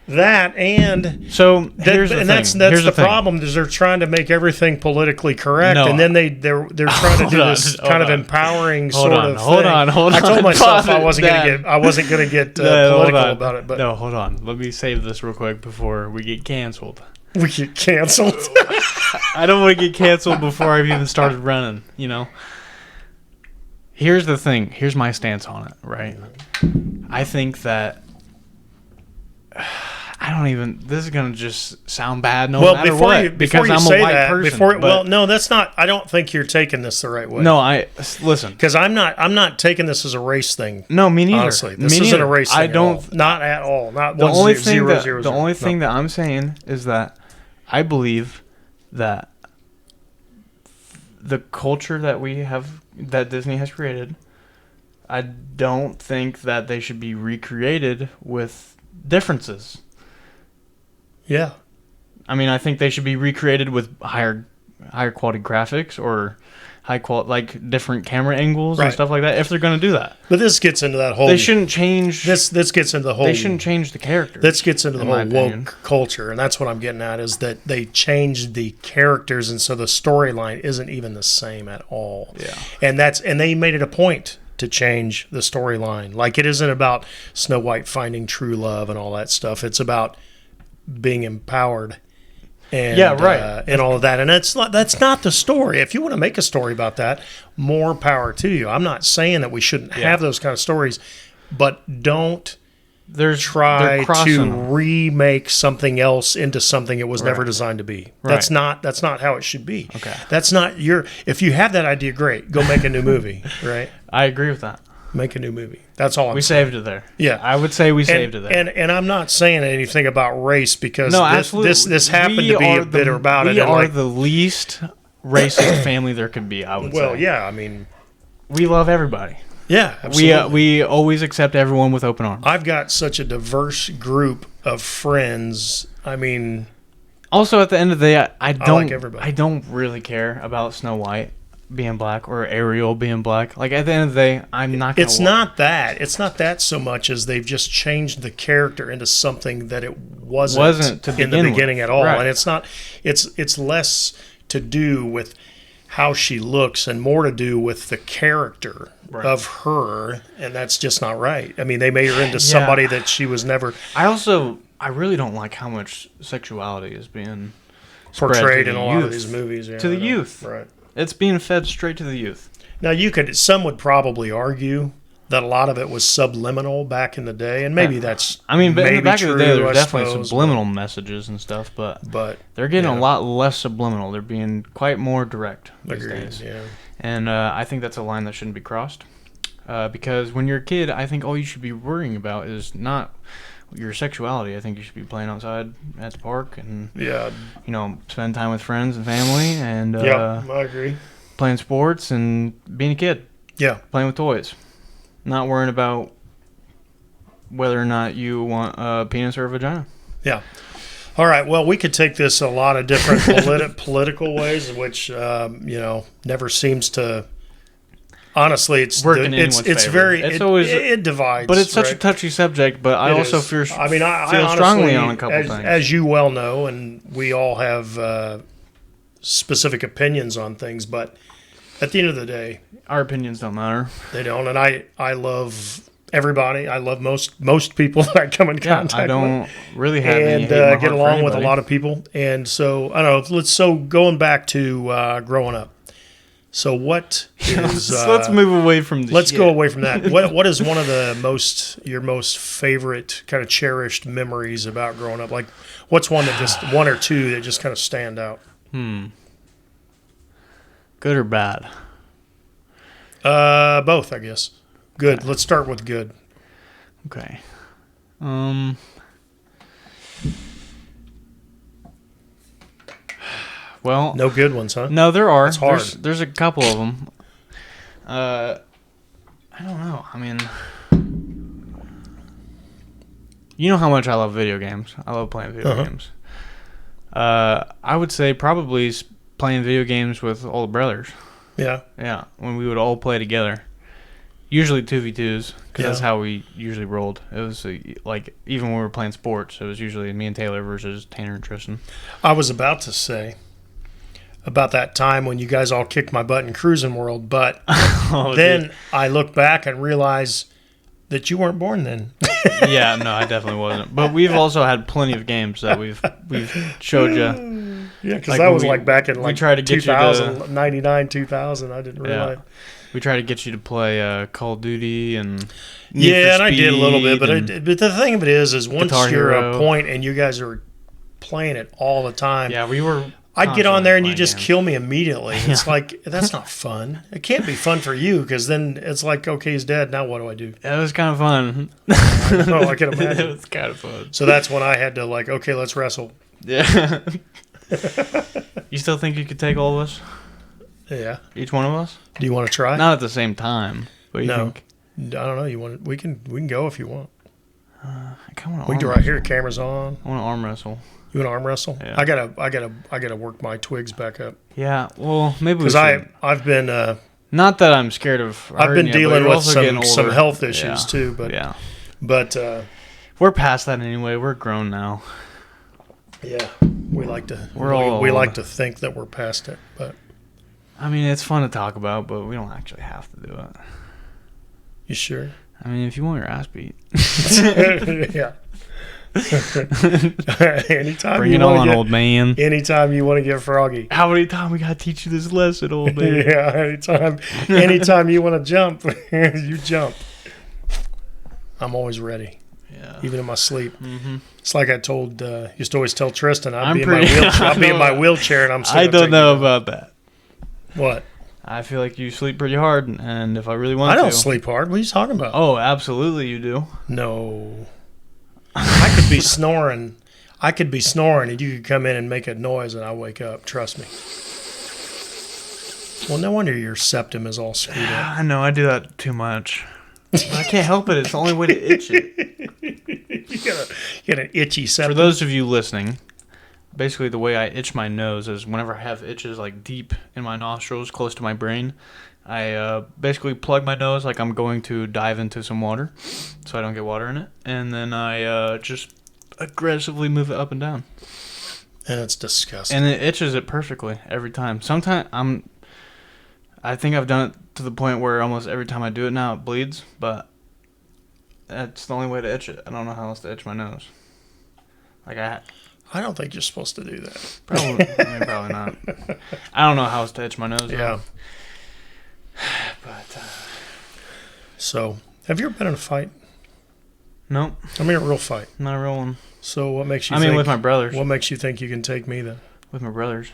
that and So that, here's the and thing. that's Here's the thing. problem is they're trying to make everything politically correct, No, and then they're trying to hold do on, this hold kind of on. empowering Hold sort on, of hold thing. on, hold I told on. myself I Pause wasn't it, going to Dan. get No, hold political on. about it, but No, hold on. Let me save this real quick before we get canceled. we get canceled. I don't want to get canceled before I've even started running, you know? Here's the thing. Here's my stance on it, right? I think that... I don't even... This is going to just sound bad no matter what. Because I'm a white person. Well, no, that's not. I don't think you're taking this the right way. No, listen. because I'm not taking this as a race thing. No, me neither. Honestly, this Me isn't neither. a race thing. I don't... At all. Not at all. Not The one only zero, thing zero, that zero, the only zero. thing No. that I'm saying is that I believe that the culture that we have, that Disney has created, I don't think that they should be recreated with differences. Yeah. I mean, I think they should be recreated with higher quality graphics or high quality, like different camera angles and Right. stuff like that. If they're going to do that, But this gets into that whole. they shouldn't change. This gets into the whole. They shouldn't change the characters. This gets into the in my whole opinion. woke culture, and that's what I'm getting at. Is that they changed the characters, and so the storyline isn't even the same at all. Yeah. And they made it a point to change the storyline. Like it isn't about Snow White finding true love and all that stuff. It's about being empowered. And, Yeah, right. And all of that, and that's not the story. If you want to make a story about that, more power to you. I'm not saying that we shouldn't have those kind of stories, but don't They're try crossing to them. remake something else into something it was never Right. designed to be. Right. That's not how it should be. Okay. That's not your. If you have that idea, great. Go make a new movie. Right. I agree with that. Make a new movie. That's all I'm We saying. saved it there. Yeah. I would say we saved it there. And I'm not saying anything about race because No, this, absolutely. this happened We to be are a bit about it. We and are like, the least racist family there could be, I would say. well, yeah. I mean, We love everybody. yeah. Absolutely. We always accept everyone with open arms. I've got such a diverse group of friends. I mean, Also, at the end of the day, I don't everybody. I don't really care about Snow White being black or Ariel being black. Like, at the end of the day, I'm not going to... it's not that. It's not that so much as they've just changed the character into something that it wasn't to in the begin with. beginning at all. Right. And it's not. It's less to do with how she looks and more to do with the character Right. of her, and that's just not right. I mean, they made her into somebody that she was never I really don't like how much sexuality is being spread portrayed to in the a lot of youth. these movies. Yeah, To the I know. youth. Right. It's being fed straight to the youth. Now, some would probably argue that a lot of it was subliminal back in the day, and maybe that's I mean, but in the maybe back of the day, true, there's I definitely suppose, subliminal messages and stuff, but but they're getting yeah. a lot less subliminal. They're being quite more direct these Agreed. days. Yeah. And I think that's a line that shouldn't be crossed. Because when you're a kid, I think all you should be worrying about is not your sexuality. I think you should be playing outside at the park and, Yeah. spend time with friends and family and Yeah. I agree. playing sports and being a kid, Yeah. playing with toys. Not worrying about whether or not you want a penis or a vagina. Yeah. All right. Well, we could take this a lot of different political ways, which never seems to. Honestly, it's Work in anyone's it's favor. very It's it, always, it divides. but it's such a right? touchy subject. But I It also is. feel I feel honestly, strongly on a couple things. as you well know, and we all have specific opinions on things. But at the end of the day, Our opinions don't matter. they don't. And I love everybody. I love most people that I come in Yeah, contact I with. don't really have any And hate in my heart get for along with a anybody. lot of people. And so I don't know. So going back to growing up. So what is? So let's move away from the Let's shit. go away from that. What is one of your most favorite kind of cherished memories about growing up? Like, what's one or two that just kind of stand out? Good or bad? Both, I guess. Good. Let's start with good. Okay. Well, No good ones, huh? no, there are. That's hard. There's a couple of them. I don't know. I mean, you know how much I love video games. I love playing video games. I would say probably playing video games with older brothers. Yeah. Yeah, when we would all play together. Usually 2v2s, because that's Yeah. how we usually rolled. It was like, even when we were playing sports, it was usually me and Taylor versus Tanner and Tristan. I was about to say about that time when you guys all kicked my butt in Cruising World, but then dude. I look back and realize that you weren't born then. Yeah, no, I definitely wasn't. But we've also had plenty of games that we've showed you. Yeah, because Like, that was we- like back in we like tried to get you to- 2000, 99, 2000. I didn't realize. We tried to get you to play Call of Duty and Need Yeah, for and I did a little bit, Speed and- but the thing of it is once Guitar you're Hero. a point and you guys are playing it all the time, yeah, we were. I'd get on there and you just constantly kill me immediately. It's like, that's not fun. It can't be fun for you because then it's like, okay, he's dead. Now what do I do? playing games. It was kind of fun. Oh, I can imagine. It was kind of fun. So that's when I had to like, okay, let's wrestle. Yeah. You still think you could take all of us? Yeah. Each one of us? Do you want to try? Not at the same time, but you No. think? I don't know. You want? We can go if you want. I kind of want We can do right here. Cameras on. I want to arm wrestle. You want to arm wrestle? Yeah. I gotta work my twigs back up Yeah, well, maybe we because should. I've been Not that I'm scared of. I've been hurting you, but dealing you're with also getting some older. health issues Yeah. too. But Yeah, but we're past that anyway. We're grown now. yeah, we like to We're all we old. like to think that we're past it, but I mean, it's fun to talk about, but we don't actually have to do it. you sure? I mean, if you want your ass beat, Yeah. Anytime bring you it want on, to old man. anytime you want to get froggy. How many times we gotta teach you this lesson, old man? Yeah, anytime you want to jump, you jump. I'm always ready, Yeah. even in my sleep. Mm-hmm. It's like I told, used to always tell Tristan, I'm I'll be pretty- in my wheelchair. I I'll be in know my that. wheelchair, and I'm. I don't know about that. What. I feel like you sleep pretty hard, and if I really want I to, don't sleep hard. What are you talking about? Oh, absolutely, you do. No. I could be snoring. I could be snoring, and you could come in and make a noise, and I wake up. Trust me. Well, no wonder your septum is all screwed up. I know I do that too much. But I can't help it. It's the only way to itch it. You got an itchy For septum. those of you listening, basically the way I itch my nose is whenever I have itches like deep in my nostrils, close to my brain, I basically plug my nose like I'm going to dive into some water, so I don't get water in it, and then I just aggressively move it up and down, And it's disgusting. and it itches it perfectly every time. Sometimes I think I've done it to the point where almost every time I do it now it bleeds, but that's the only way to itch it. I don't know how else to itch my nose. Like I don't think you're supposed to do that. probably not. I don't know how else to itch my nose. Yeah. But So, Have you ever been in a fight? No, I mean, a real fight. not a real one. So what makes you I think... mean, with my brothers. What makes you think you can take me then? With my brothers.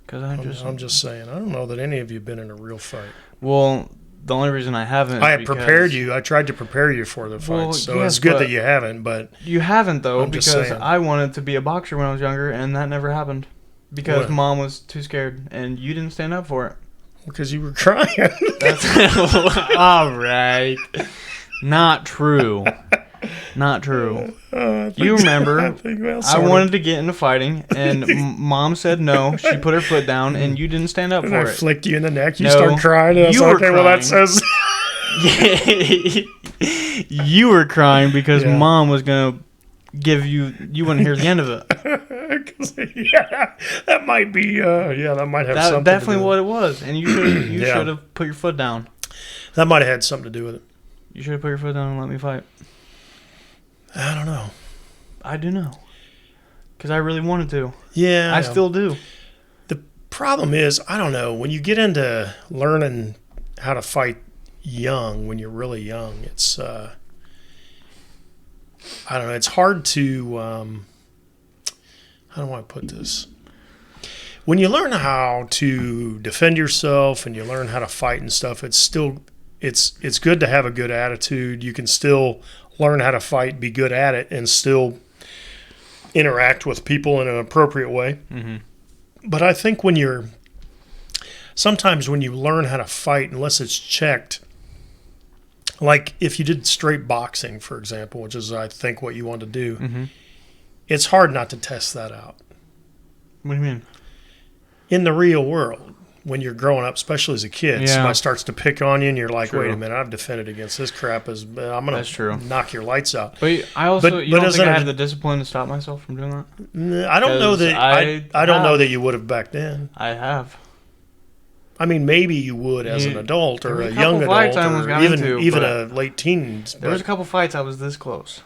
Because I'm just saying. I don't know that any of you have been in a real fight. Well, the only reason I haven't. I had prepared you. I tried to prepare you for the fight. Well, so yes, it's good but that you haven't, but... You haven't, though, I'm just because saying. I wanted to be a boxer when I was younger, and that never happened. Because What? Mom was too scared, and you didn't stand up for it. Because you were crying. That's all right. Not true. Not true. You remember, I wanted to get into fighting, and Mom said no. She put her foot down, and you didn't stand up And for I it. flicked you in the neck. You No, start crying. And I was you like, were okay, well, that crying. says... You were crying because Yeah. Mom was going to give you... You wouldn't hear the end of it. Yeah, that might be... that might have That's something definitely to do what it was, and you Yeah. should have put your foot down. That might have had something to do with it. You should have put your foot down and let me fight. I don't know. I do know. Because I really wanted to. Yeah. I still do. The problem is, I don't know, when you get into learning how to fight young, when you're really young, it's, I don't know, it's hard to, how do I put this? When you learn how to defend yourself and you learn how to fight and stuff, it's still, it's good to have a good attitude. You can still learn how to fight, be good at it, and still interact with people in an appropriate way. Mm-hmm. But I think sometimes when you learn how to fight, unless it's checked, like if you did straight boxing, for example, which is I think what you want to do, Mm-hmm. it's hard not to test that out. What do you mean? In the real world, when you're growing up, especially as a kid, Yeah. somebody starts to pick on you and you're like, True. wait a minute, I've defended against this crap. I'm That's true. going to knock your lights out. But I also, But- you but don't as think I an- had the discipline to stop myself from doing that? I don't know 'Cause that I don't know have. that you would have back then. I have. I mean, maybe you would as an You- adult there or was a a young couple fights adult I almost or got even into, a late teens. There was a couple fights I was this close.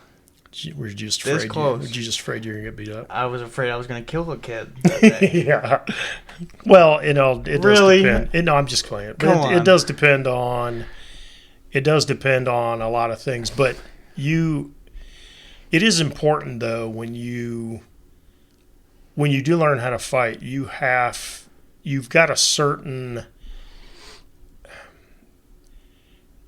Were you just This afraid? close. Were you just afraid you were gonna get beat up? I was afraid I was going to kill a kid that day. Yeah. Well, it does Really? depend. No, I'm just playing. But Come it on. does depend on. It does depend on a lot of things, but it is important though when you do learn how to fight, you've got a certain.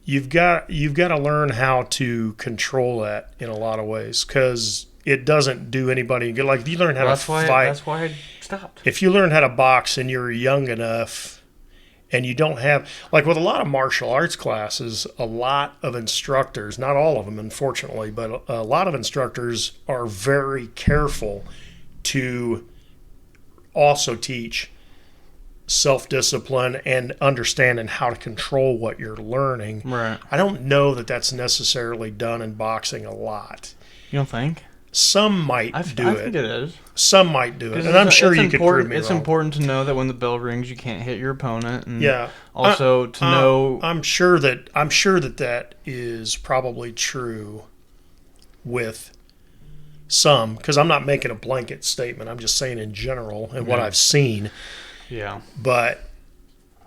You've got to learn how to control that in a lot of ways because it doesn't do anybody good. Like if you learn how to fight, That's why I stopped. if you learn how to box and you're young enough and you don't have, like with a lot of martial arts classes, a lot of instructors, not all of them unfortunately, but a lot of instructors are very careful to also teach self-discipline and understanding how to control what you're learning. Right. I don't know that that's necessarily done in boxing a lot. You don't think? Some might I do think it is. Some might do it, 'Cause and I'm it's- sure it's you could prove me It's wrong. important to know that when the bell rings, you can't hit your opponent, and Yeah. also to know. I'm sure that is probably true with some, because I'm not making a blanket statement. I'm just saying in general and what Yeah. I've seen. Yeah. But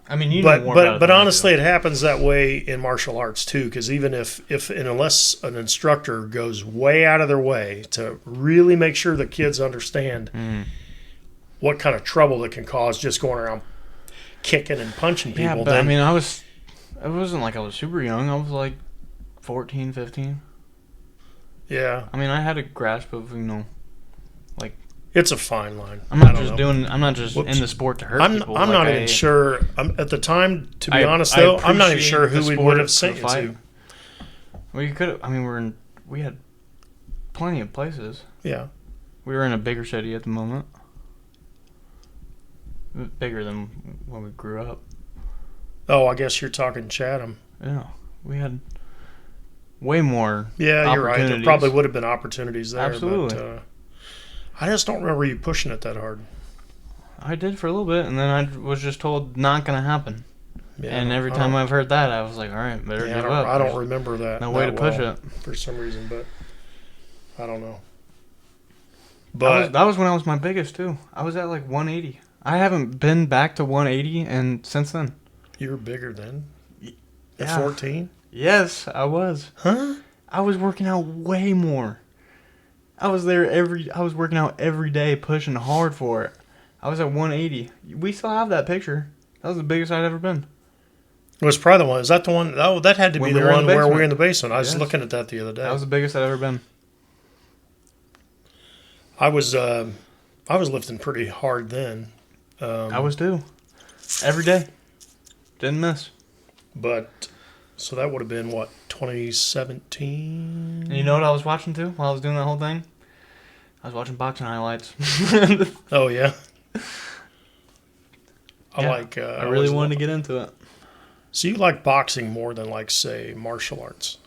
I mean, you know more about it but than I do. honestly, it happens that way in martial arts too. Because even if and unless an instructor goes way out of their way to really make sure the kids understand what kind of trouble it can cause just going around kicking and punching people, Yeah, but then I mean, it wasn't like I was super young. I was like 14, 15. yeah, I mean, I had a grasp of, it's a fine line. I'm I not don't just know. I'm not just Whoops. in the sport to hurt I'm people. not Like, even sure. At the time, to be I- honest, I though, I'm not even appreciate sure who the we sport would have for sent it the fight. to. Well, you could. I mean, we had plenty of places. Yeah, We were in a bigger city at the moment, bigger than when we grew up. oh, I guess you're talking Chatham. Yeah, we had way more. Yeah, you're right. There opportunities. probably would have been opportunities there. Absolutely. But, I just don't remember you pushing it that hard. I did for a little bit, and then I was just told not gonna happen. Yeah, And every I time don't- I've heard that, I was like, all right, better yeah, give I up. don't There's remember that. no way to that push well it. for some reason, but I don't know. That But was when I was my biggest too. I was at like 180. I haven't been back to 180 and since then. you were bigger then. At Yeah. 14. Yes, I was. Huh? I was working out way more. I was working out every day, pushing hard for it. I was at 180. We still have that picture. That was the biggest I'd ever been. It was probably the one. Is that the one? Oh, that had to When be we the were in one the where we were basement. in the basement. I was Yes. looking at that the other day. That was the biggest I'd ever been. I was lifting pretty hard then. I was too. Every day. Didn't miss. But so that would have been what, 2017? And you know what I was watching too while I was doing that whole thing? I was watching boxing highlights. Oh yeah. I really wanted to get into it. So you like boxing more than like say martial arts?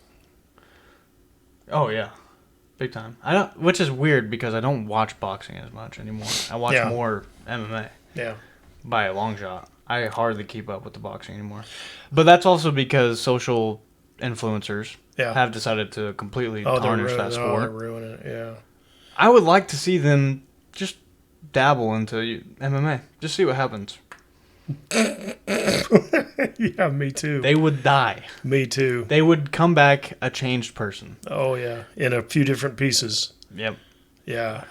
Oh yeah, big time. I don't, which is weird because I don't watch boxing as much anymore. I watch more MMA. Yeah. By a long shot. I hardly keep up with the boxing anymore. But that's also because social influencers have decided to completely tarnish that sport. Oh, they're ruining it. Yeah. I would like to see them just dabble into MMA. Just see what happens. Yeah, me too. They would die. Me too. They would come back a changed person. Oh yeah, in a few different pieces. Yep. Yeah,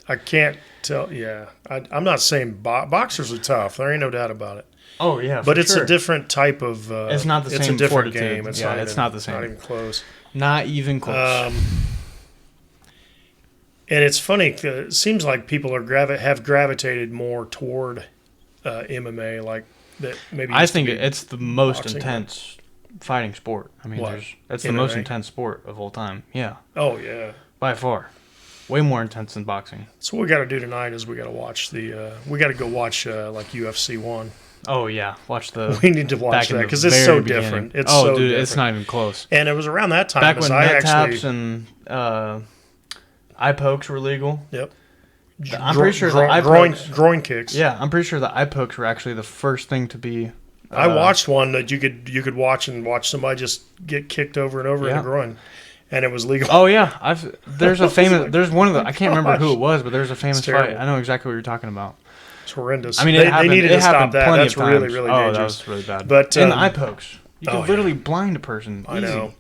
I can't tell. Yeah, I'm not saying boxers are tough. There ain't no doubt about it. Oh yeah, but it's a different type of. It's not the same. It's a different fortitude. game. It's it's not the same. Not even close. Not even close. And it's funny. It seems like people have gravitated more toward MMA, like that. Maybe I think it's the most boxing, intense fighting sport. I mean, it's the MMA? most intense sport of all time. Yeah. Oh yeah. By far. Way more intense than boxing. So what we got to do tonight is we got to watch we got to go watch like UFC 1. Oh yeah, watch the. We need to watch that because it's so different. It's so dude, different. It's not even close. And it was around that time back when I net actually taps and eye pokes were legal. Yep. I'm pretty sure the eye pokes, groin kicks. Yeah, I'm pretty sure the eye pokes were actually the first thing to be. I watched one that you could watch somebody just get kicked over and over in the groin, and it was legal. Oh yeah, there's a famous there's one of the I can't remember who it was, but there's a famous fight. I know exactly what you're talking about. It's horrendous. I mean, they needed to stop that. That's really dangerous. dangerous. That was really bad. But in the eye pokes, you could literally blind a person. I know.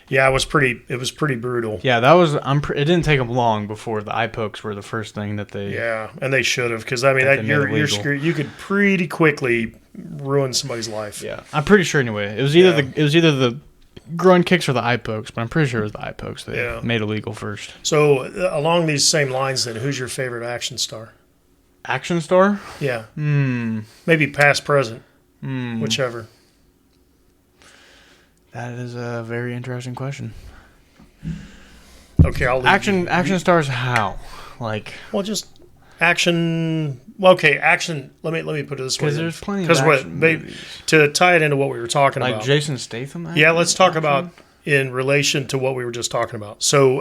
Yeah, it was pretty brutal. Yeah, that was. It didn't take them long before the eye pokes were the first thing that they. Yeah, and they should have, because I mean, you're screwed. You could pretty quickly ruin somebody's life. Yeah, I'm pretty sure. Anyway, it was either the groin kicks or the eye pokes, but I'm pretty sure it was the eye pokes that made illegal first. So along these same lines, then, who's your favorite action star? Action star? Yeah. Maybe past, present, whichever. That is a very interesting question. Okay, I'll leave action stars. How? Like? Well, just action. Well, okay, action. Let me put it this way. Because there's plenty of action movies. To tie it into what we were talking about. Like Jason Statham. Yeah, let's talk about in relation to what we were just talking about. So,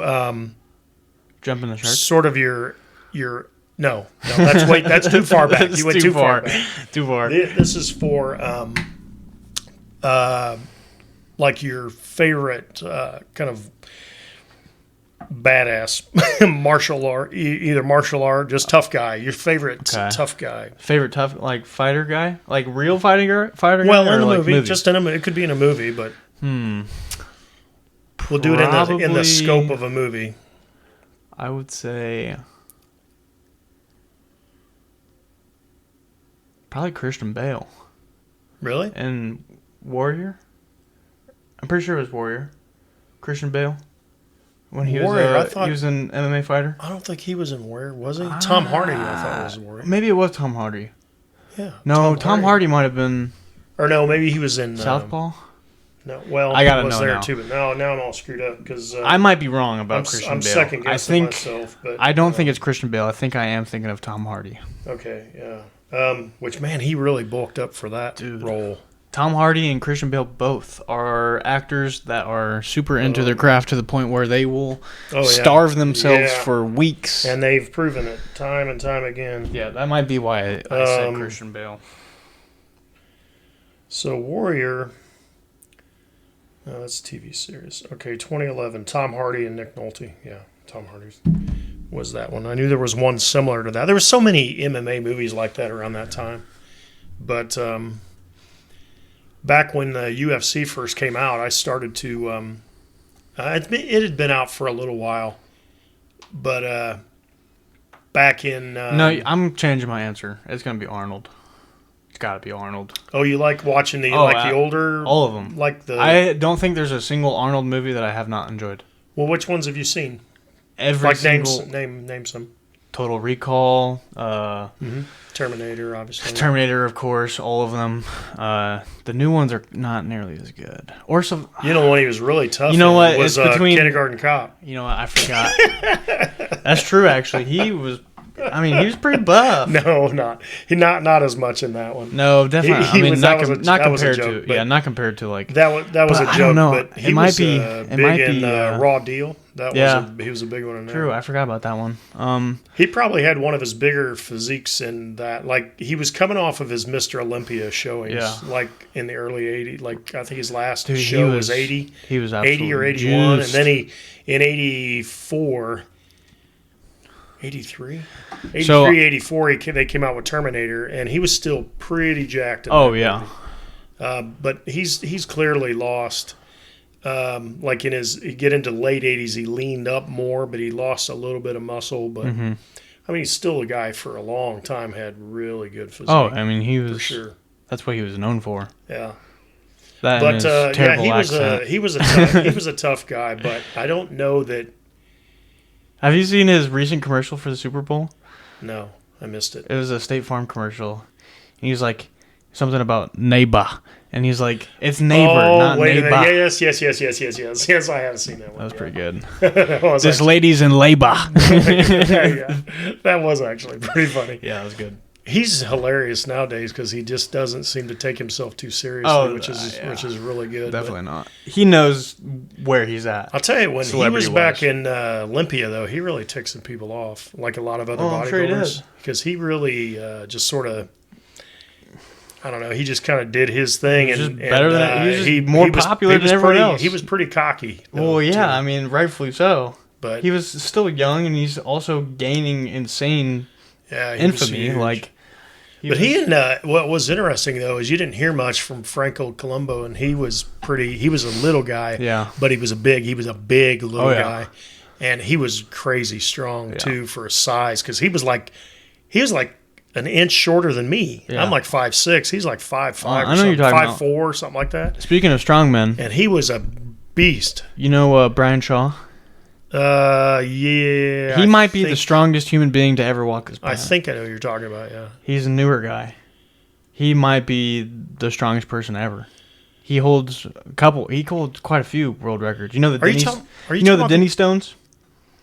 jump in the shark. Sort of your. No, that's too far back. You went too far back. Too far. This is for like your favorite kind of badass martial art, either martial art, just tough guy. Your favorite tough guy. Favorite tough fighter guy, like real fighter guy. Well, in a like movie, movies? just in a. It could be in a movie, but we'll do it in the scope of a movie. I would say. Probably Christian Bale. Really? And Warrior? I'm pretty sure it was Warrior. Christian Bale. When he was he was an MMA fighter. I don't think he was in Warrior, was he? Tom Hardy, I thought was Warrior. Maybe it was Tom Hardy. Yeah. No, Tom Hardy might have been. Or no, maybe he was in Southpaw. No, well, I gotta he was know there now. too, but now I'm all screwed up because I might be wrong about Christian I'm Bale. second guessing myself, but I don't think it's Christian Bale. I think I am thinking of Tom Hardy. Okay, yeah. Which, man, he really bulked up for that role. Tom Hardy and Christian Bale both are actors that are super into their craft to the point where they will starve themselves for weeks. And they've proven it time and time again. Yeah, that might be why I said Christian Bale. So, Warrior... No, that's a TV series. Okay, 2011. Tom Hardy and Nick Nolte. Yeah, Tom Hardy's was that one. I knew there was one similar to that. There were so many MMA movies like that around that time. But back when the UFC first came out, I started to. It had been out for a little while, but back in. No, I'm changing my answer. It's gonna be Arnold. It's gotta be Arnold. Oh, you like watching the the older, all of them. like the. I don't think there's a single Arnold movie that I have not enjoyed. Well, which ones have you seen? Every like single name some. Total Recall, Terminator, obviously. Terminator, of course, all of them. The new ones are not nearly as good. Or some. You know, when he was really tough. You know what? Was it's between Kindergarten Cop. You know what? I forgot. That's true. Actually, he was. I mean, he was pretty buff. No, not as much in that one. No, definitely. Not compared joke, to. Yeah, not compared to like. That was a joke. I don't know. But he was big in Raw Deal. He was a big one in there. True, I forgot about that one. He probably had one of his bigger physiques in that. Like, he was coming off of his Mr. Olympia showings, like in the early 80s. Like, I think his last show was 80. He was absolutely 80 or 81. juiced. And then in 84, 83? 84, they came out with Terminator, and he was still pretty jacked. Yeah. But he's clearly lost. Like you get into late 80s, he leaned up more, but he lost a little bit of muscle. But I mean, he's still a guy for a long time had really good physique. Oh, I mean, he was for sure. That's what he was known for. Yeah. That But he was a tough guy. But I don't know that. Have you seen his recent commercial for the Super Bowl? No, I missed it. It was a State Farm commercial. He was like something about neighbor. And he's like, it's neighbor, not neighbor. Yes. Yes, I have seen that one. That was pretty good. This lady's in labor. Yeah. That was actually pretty funny. Yeah, that was good. He's hilarious nowadays because he just doesn't seem to take himself too seriously, which is really good. Definitely not. He knows where he's at. I'll tell you, when he was back in Olympia, though, he really took some people off, like a lot of other bodybuilders, because he really just sort of. I don't know. He just kind of did his thing, he was more popular than everyone else. He was pretty cocky. Well, yeah, too. I mean, rightfully so. But he was still young, and he's also gaining insane infamy. What was interesting though is you didn't hear much from Franco Columbu, and he was a little guy, but he was a big little guy, and he was crazy strong too for his size because he was like an inch shorter than me. Yeah. I'm like 5'6". He's like 5'5". I know you're talking 5'4", or something like that. Speaking of strongmen, and he was a beast. You know Brian Shaw? Yeah. He might be the strongest human being to ever walk this planet. I think I know what you're talking about. Yeah. He's a newer guy. He might be the strongest person ever. He holds quite a few world records. You know the Denny Stones?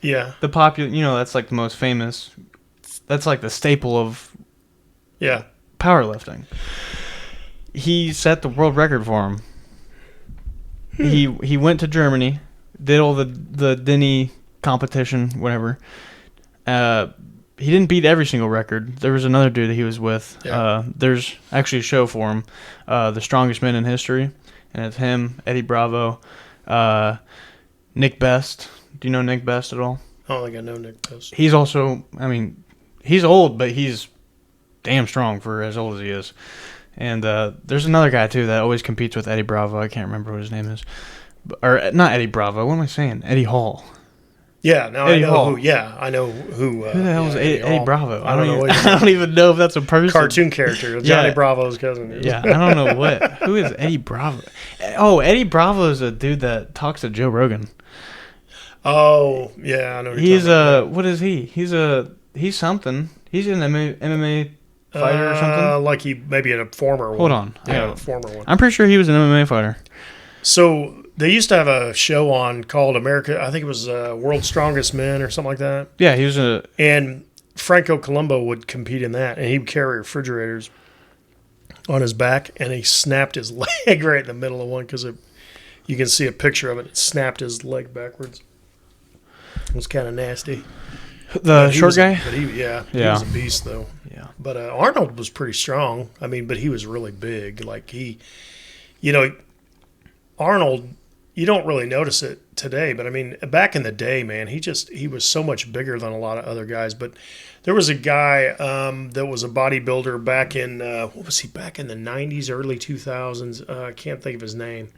Yeah. The popular. That's like the most famous. That's like the staple of powerlifting. He set the world record for him. He went to Germany, did all the Denny competition, whatever. He didn't beat every single record. There was another dude that he was with. Yeah. There's actually a show for him, The Strongest Men in History, and it's him, Eddie Bravo, Nick Best. Do you know Nick Best at all? I don't think I know Nick Best. He's also, he's old, but he's damn strong for as old as he is. And there's another guy, too, that always competes with Eddie Bravo. I can't remember what his name is. Or, not Eddie Bravo. What am I saying? Eddie Hall. Yeah, no, I know who. Yeah, I know who. Who the hell is Eddie Bravo? I don't even know if that's a person. Cartoon character. Johnny Bravo's cousin. Yeah, I don't know what. Who is Eddie Bravo? Oh, Eddie Bravo is a dude that talks to Joe Rogan. Oh, yeah, I know. He's what is he? He's something. He's an MMA fighter or something. Like he maybe a former one. Hold on. Yeah, a former one. I'm pretty sure he was an MMA fighter. So they used to have a show on called America. I think it was World's Strongest Men or something like that. Yeah, he was and Franco Columbu would compete in that, and he would carry refrigerators on his back, and he snapped his leg right in the middle of one because you can see a picture of it. It snapped his leg backwards. It was kind of nasty. The short guy? He was a beast, though. Yeah. But Arnold was pretty strong. But he was really big. Like Arnold, you don't really notice it today, but I mean, back in the day, man, he was so much bigger than a lot of other guys. But there was a guy that was a bodybuilder back in what was he back in the '90s, early 2000s? I can't think of his name.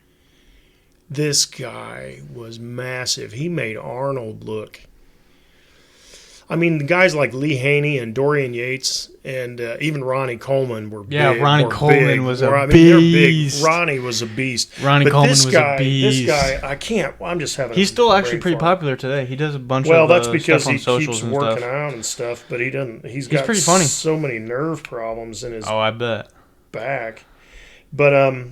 This guy was massive. He made Arnold look. I mean, the guys like Lee Haney and Dorian Yates and even Ronnie Coleman were Yeah, big. Ronnie were Coleman big. was Were- a I mean, they're big. beast. Ronnie was a beast. Ronnie But Coleman this was guy, a beast. This guy, I can't. I'm just having. He's a still actually brain pretty fart. popular today. He does a bunch Well, of that's because stuff on he socials keeps and working stuff. out and stuff, but he doesn't. He's pretty funny. so many nerve problems in his Oh, I bet. back. But I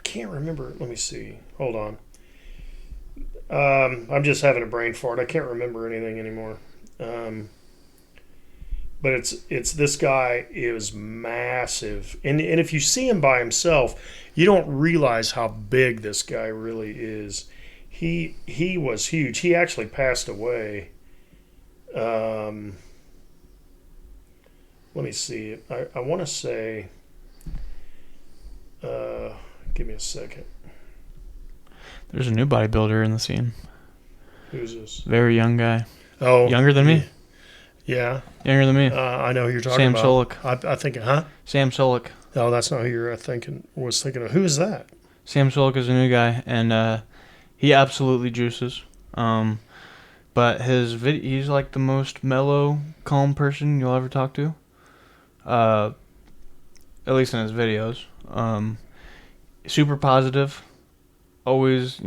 can't remember. Let me see. Hold on. I'm just having a brain fart. I can't remember anything anymore. But it's this guy is massive, and if you see him by himself, you don't realize how big this guy really is. He was huge. He actually passed away. Let me see. I want to say. Give me a second. There's a new bodybuilder in the scene. Who's this? Very young guy. Oh, Younger than me. Yeah, Younger than me. I know who you're talking Sam about. Solik. I think, huh? Sam Solik. No, that's not who you're was thinking of. Who is that? Sam Solik is a new guy, and he absolutely juices. But he's like the most mellow, calm person you'll ever talk to. At least in his videos. Super positive. Always,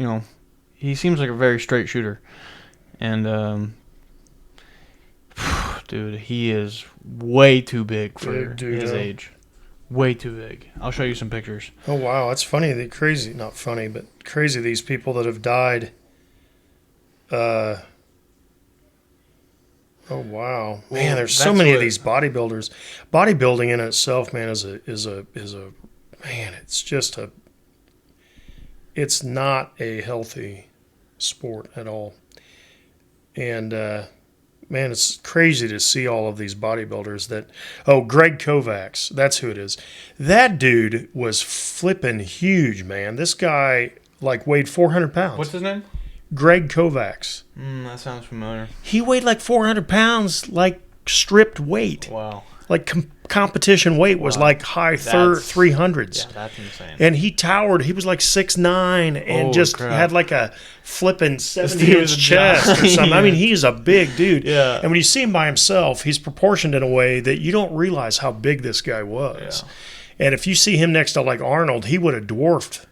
he seems like a very straight shooter. And, dude, he is way too big for Big dude, his huh? age. Way too big. I'll show you some pictures. Oh wow, that's funny. Crazy, not funny, but crazy. These people that have died. Oh wow, man! There's so that's many of what- these bodybuilders. Bodybuilding in itself, man, is a man. It's just a. It's not a healthy sport at all, and man, it's crazy to see all of these bodybuilders that. Oh, Greg Kovacs, that's who it is. That dude was flipping huge, man. This guy like weighed 400 pounds. What's his name? Greg Kovacs. That sounds familiar. He weighed like 400 pounds, like stripped weight. Wow. Like competition weight was Wow. like high That's- 300s. Yeah, that's insane. And he towered. He was like 6'9" and Holy just crap. had like a flipping dude 70-inch was a chest or something. I mean, giant. he's a big dude. Yeah. And when you see him by himself, he's proportioned in a way that you don't realize how big this guy was. Yeah. And if you see him next to like Arnold, he would have dwarfed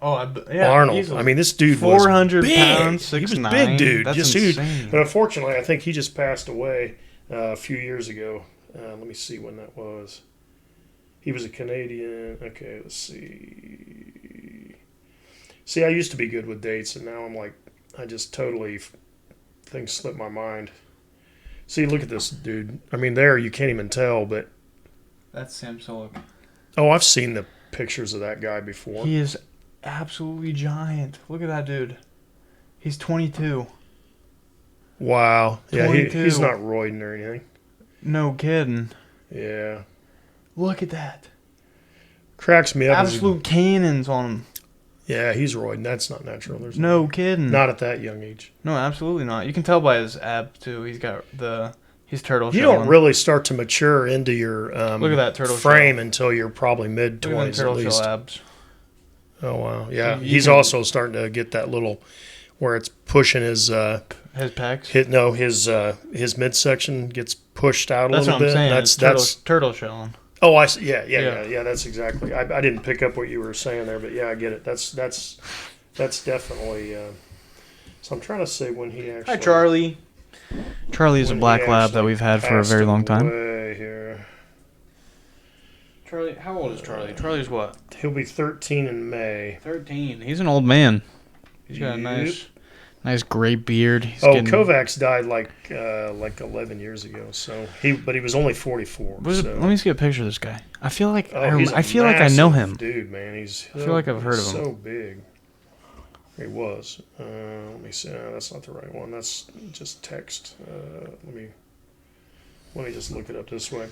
Yeah, Arnold. easily. I mean, this dude was 400 big. pounds, He was 6'9". big dude, That's just huge. insane. But unfortunately, I think he just passed away a few years ago. Let me see when that was. He was a Canadian. Okay, let's see. See, I used to be good with dates, and now I'm like, I just totally things slip my mind. See, look at this dude. I mean, there you can't even tell, but That's Sam Solik. oh, I've seen the pictures of that guy before. He is absolutely giant. Look at that dude. He's 22. Wow. Yeah, 22. he's not roiding or anything. No kidding. Yeah. Look at that. Cracks me up. as a- Absolute cannons on him. Yeah, he's roiding. That's not natural. There's No kidding. not at that young age. No, absolutely not. You can tell by his ab too. He's turtle You showing. don't really start to mature into your Look at that turtle frame until you're probably mid Look at them 20s at turtle least. shell abs. Oh wow, yeah. You He's can- also starting to get that little where it's pushing his His pecs. his midsection gets pushed out a That's little what I'm bit. saying. That's It's turtle shelling. oh I see. Yeah. Yeah. That's exactly. I didn't pick up what you were saying there, but yeah, I get it. That's definitely. So I'm trying to say when he actually. Hi, Charlie. Charlie is a when he black lab that actually we've had for a passed very long time. away here. Charlie, how old is Charlie? Charlie's what? He'll be 13 in May. 13. He's an old man. He's got a Yep. nice gray beard. He's Oh, getting- Kovacs died like 11 years ago. So he was only 44. So. Let me see a picture of this guy. I feel like Oh, he's a I feel like I know massive him. dude, man. I feel like I've heard of him. So big. He was. Let me see. That's not the right one. That's just text. Let me just look it up this way.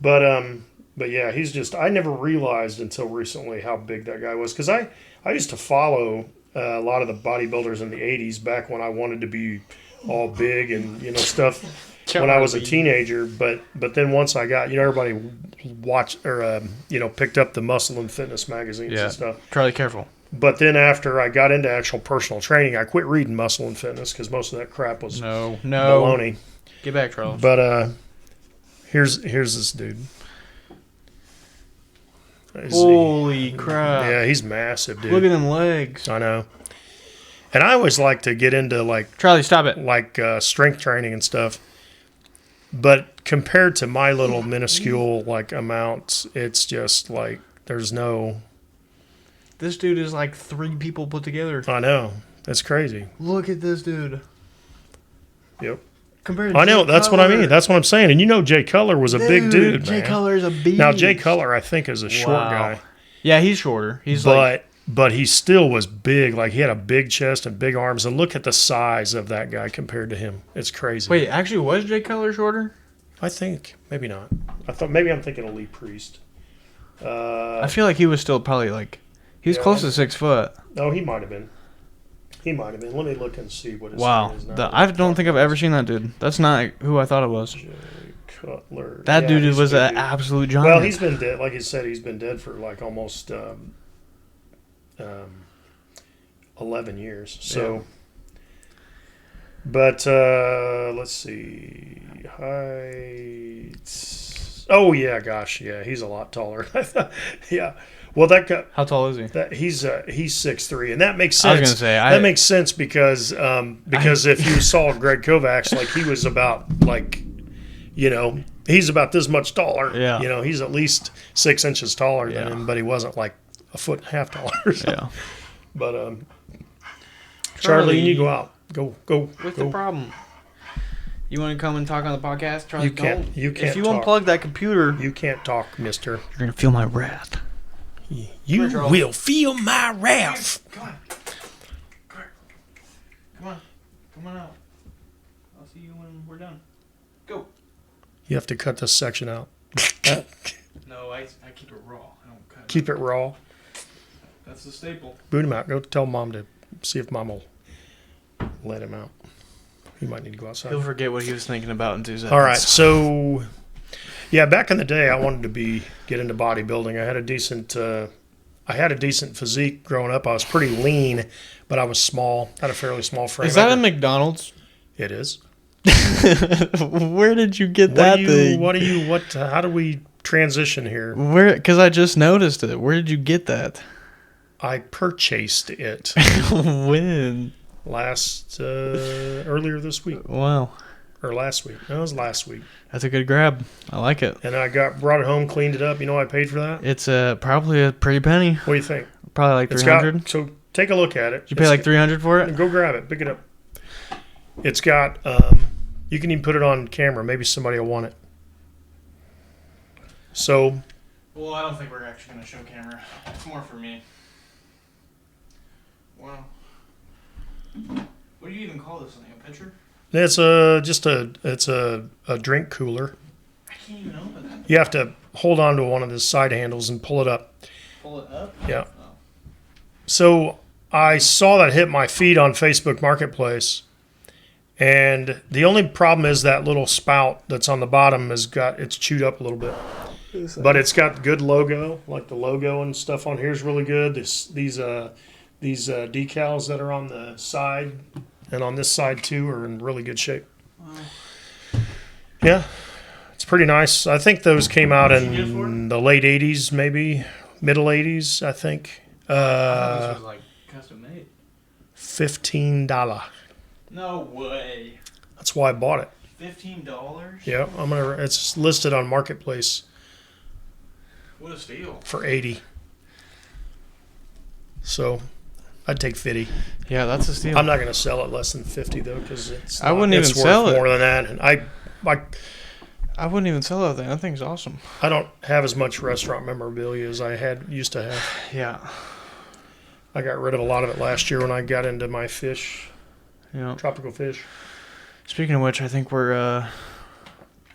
But yeah, he's just. I never realized until recently how big that guy was because I used to follow a lot of the bodybuilders in the '80s, back when I wanted to be all big and stuff. When I was a teenager, but then once I got, everybody watched or picked up the muscle and fitness magazines and stuff. Charlie, careful. But then after I got into actual personal training, I quit reading Muscle and Fitness because most of that crap was baloney. Get back, Charles. But here's this dude. Holy crap! Yeah, he's massive, dude. Look at them legs. I know. And I always like to get into Charlie, stop it. Strength training and stuff. But compared to my little minuscule amounts, it's just there's no. This dude is like 3 people put together. I know. That's crazy. Look at this dude. Yep. Compared to I know. Jay That's Cutler. what I mean. That's what I'm saying. And Jay Cutler was a big dude, Jay man. Cutler is a beast. Now, Jay Cutler, I think, is a short guy. Yeah, he's shorter. But he still was big. He had a big chest and big arms. And look at the size of that guy compared to him. It's crazy. Wait, actually, was Jay Cutler shorter? I think. Maybe not. I thought maybe I'm thinking of Lee Priest. I feel like he was still probably he was close to 6 foot. No, he might have been. Let me look and see what his Wow. name is now. I don't think I've ever seen that dude. That's not who I thought it was. Jay Cutler. That dude he's was a an big dude. absolute giant. Well, he's been dead. Like you said, he's been dead for almost 11 years. So, Yeah. but let's see. Height. Oh yeah, gosh, yeah, he's a lot taller. Yeah. Well, that guy. How tall is he? He's 6'3", and that makes I was sense. gonna say that makes sense because if you saw Greg Kovacs, he was about he's about this much taller. Yeah. He's at least 6 inches taller than Yeah. him, but he wasn't a foot and a half taller. So. Yeah. But Charlie, you need to go out. Go. What's go. the problem? You want to come and talk on the podcast, Charlie? You can't. You can't. If you talk. unplug that computer, You can't talk, Mister. you're gonna feel my wrath. You Charles. will feel my wrath. Come on. Come on out. I'll see you when we're done. Go. You have to cut this section out. No, I keep it raw. I don't cut it. Keep it raw. That's the staple. Boot him out. Go tell Mom to see if Mom will let him out. He might need to go outside. He'll forget what he was thinking about in 2 seconds. All right. So, yeah, back in the day, I wanted to get into bodybuilding. I had a decent physique growing up. I was pretty lean, but I was small. I had a fairly small frame. Is that a McDonald's? It is. Where did you get that thing? How do we transition here? Where? Because I just noticed it. Where did you get that? I purchased it When? earlier this week. Wow. Or last week. No, it was last week. That's a good grab. I like it. And I brought it home, cleaned it up. You know what I paid for that? It's probably a pretty penny. What do you think? Probably like It's 300. so take a look at it. Did you pay like 300 for it? Go grab it. Pick it up. It's got, you can even put it on camera. Maybe somebody will want it. So. Well, I don't think we're actually going to show camera. It's more for me. Wow. What do you even call this thing? A pitcher? It's a drink cooler. I can't even open that. You have to hold on to one of the side handles and pull it up. Pull it up? Yeah. Oh. So I saw that hit my feed on Facebook Marketplace, and the only problem is that little spout that's on the bottom it's chewed up a little bit. But it's got good logo, like the logo and stuff on here is really good. These decals that are on the side and on this side too are in really good shape. Wow. Yeah, it's pretty nice. I think those came out What'd you get for in the late 80s, maybe middle 80s, I think. I thought this was like custom made. $15. No way. That's why I bought it. $15? Yeah, it's listed on Marketplace What a steal. for $80. So I'd take $50. Yeah, that's a steal. I'm not going to sell it less than $50 though, because I wouldn't even it's sell worth it. more than that. And I wouldn't even sell that thing. That thing's awesome. I don't have as much restaurant memorabilia as I used to have. Yeah. I got rid of a lot of it last year when I got into my fish, Yeah. tropical fish. Speaking of which, I think we're.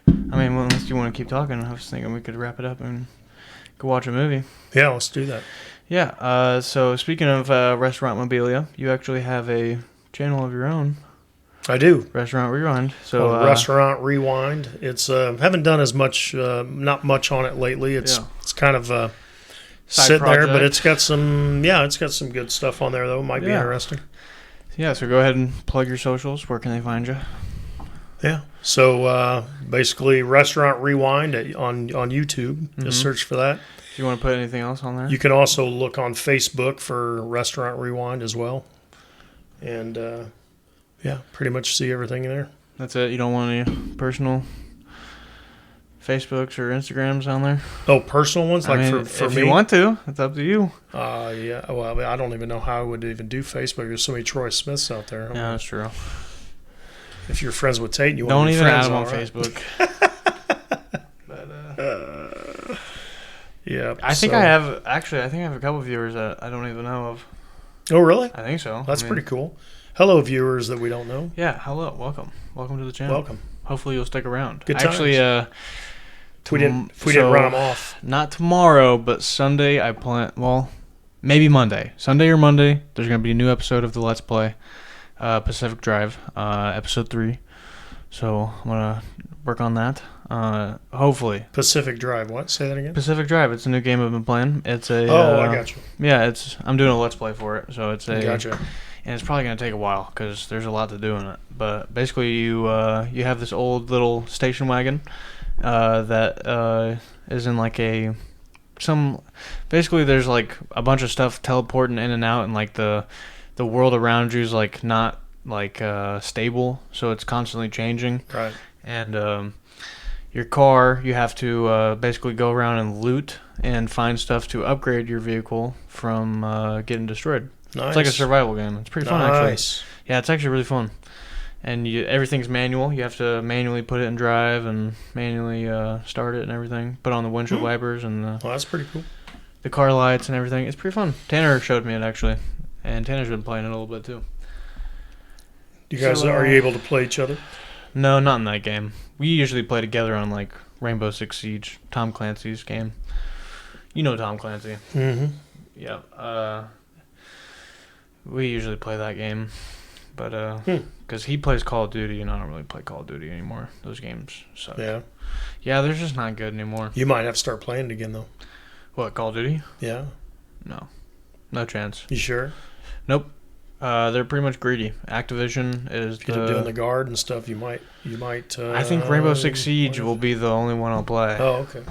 Unless you want to keep talking, I was thinking we could wrap it up and go watch a movie. Yeah, let's do that. Yeah. So speaking of restaurant mobilia, you actually have a channel of your own, I do. Restaurant Rewind. So Called Restaurant Rewind. It's haven't done as much, not much on it lately. It's Yeah. it's kind of Side sitting there, but project. it's got some good stuff on there though. Might be Yeah. interesting. Yeah. So go ahead and plug your socials. Where can they find you? Yeah. So basically, Restaurant Rewind on YouTube. Just search for that. Do you want to put anything else on there? You can also look on Facebook for Restaurant Rewind as well, and yeah, pretty much see everything in there. That's it. You don't want any personal Facebooks or Instagrams on there? Oh, personal ones like I mean, for if me. you want to, it's up to you. Yeah. Well, I mean, I don't even know how I would even do Facebook. There's so many Troy Smiths out there. Yeah, that's true. If you're friends with Tate, and you Don't want to be even add friends them on all right. Facebook. But, Yeah. I think I have a couple of viewers that I don't even know of. Oh, really? I think so. That's I mean, pretty cool. Hello, viewers that we don't know. Yeah, hello, welcome to the channel. Welcome. Hopefully you'll stick around. Good Actually, times. If we didn't run them off. Not tomorrow, but Sunday I plan. Well, maybe Monday. Sunday or Monday, there's gonna be a new episode of the Let's Play, Pacific Drive, episode 3. So I'm gonna work on that. Hopefully. Pacific Drive. What? Say that again. Pacific Drive. It's a new game I've been playing. It's a. I got you. Yeah, I'm doing a Let's Play for it, so it's a. Gotcha. And it's probably gonna take a while because there's a lot to do in it. But basically, you have this old little station wagon that is in like basically there's like a bunch of stuff teleporting in and out, and like the world around you is like not like stable, so it's constantly changing. Right. And your car, you have to basically go around and loot and find stuff to upgrade your vehicle from getting destroyed. Nice. It's like a survival game. It's pretty fun, actually. Nice. Yeah, it's actually really fun. And everything's manual. You have to manually put it in drive and manually start it and everything. Put on the windshield wipers and Well, that's pretty cool. the car lights and everything. It's pretty fun. Tanner showed me it, actually. And Tanner's been playing it a little bit, too. You guys, So, are you able to play each other? No, not in that game. We usually play together on, like, Rainbow Six Siege, Tom Clancy's game. You know Tom Clancy. Mm-hmm. Yeah. We usually play that game. But, because he plays Call of Duty, and I don't really play Call of Duty anymore. Those games suck. Yeah. Yeah, they're just not good anymore. You might have to start playing it again, though. What, Call of Duty? Yeah. No. No chance. You sure? Nope. They're pretty much greedy. Activision is Get them doing the guard and stuff. You might. I think Rainbow Six Siege will be the only one I'll play. Oh, okay.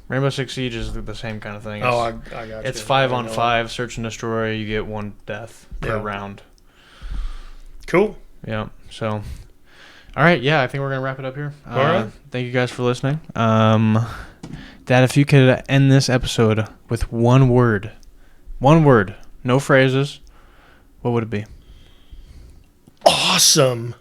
Rainbow Six Siege is the same kind of thing. Oh, I got you. It's 5-on-5, search and destroy. You get 1 death per Yeah. round. Cool. Yeah. So, all right. Yeah, I think we're gonna wrap it up here. All right. Thank you guys for listening. Dad, if you could end this episode with one word, no phrases, what would it be? Awesome.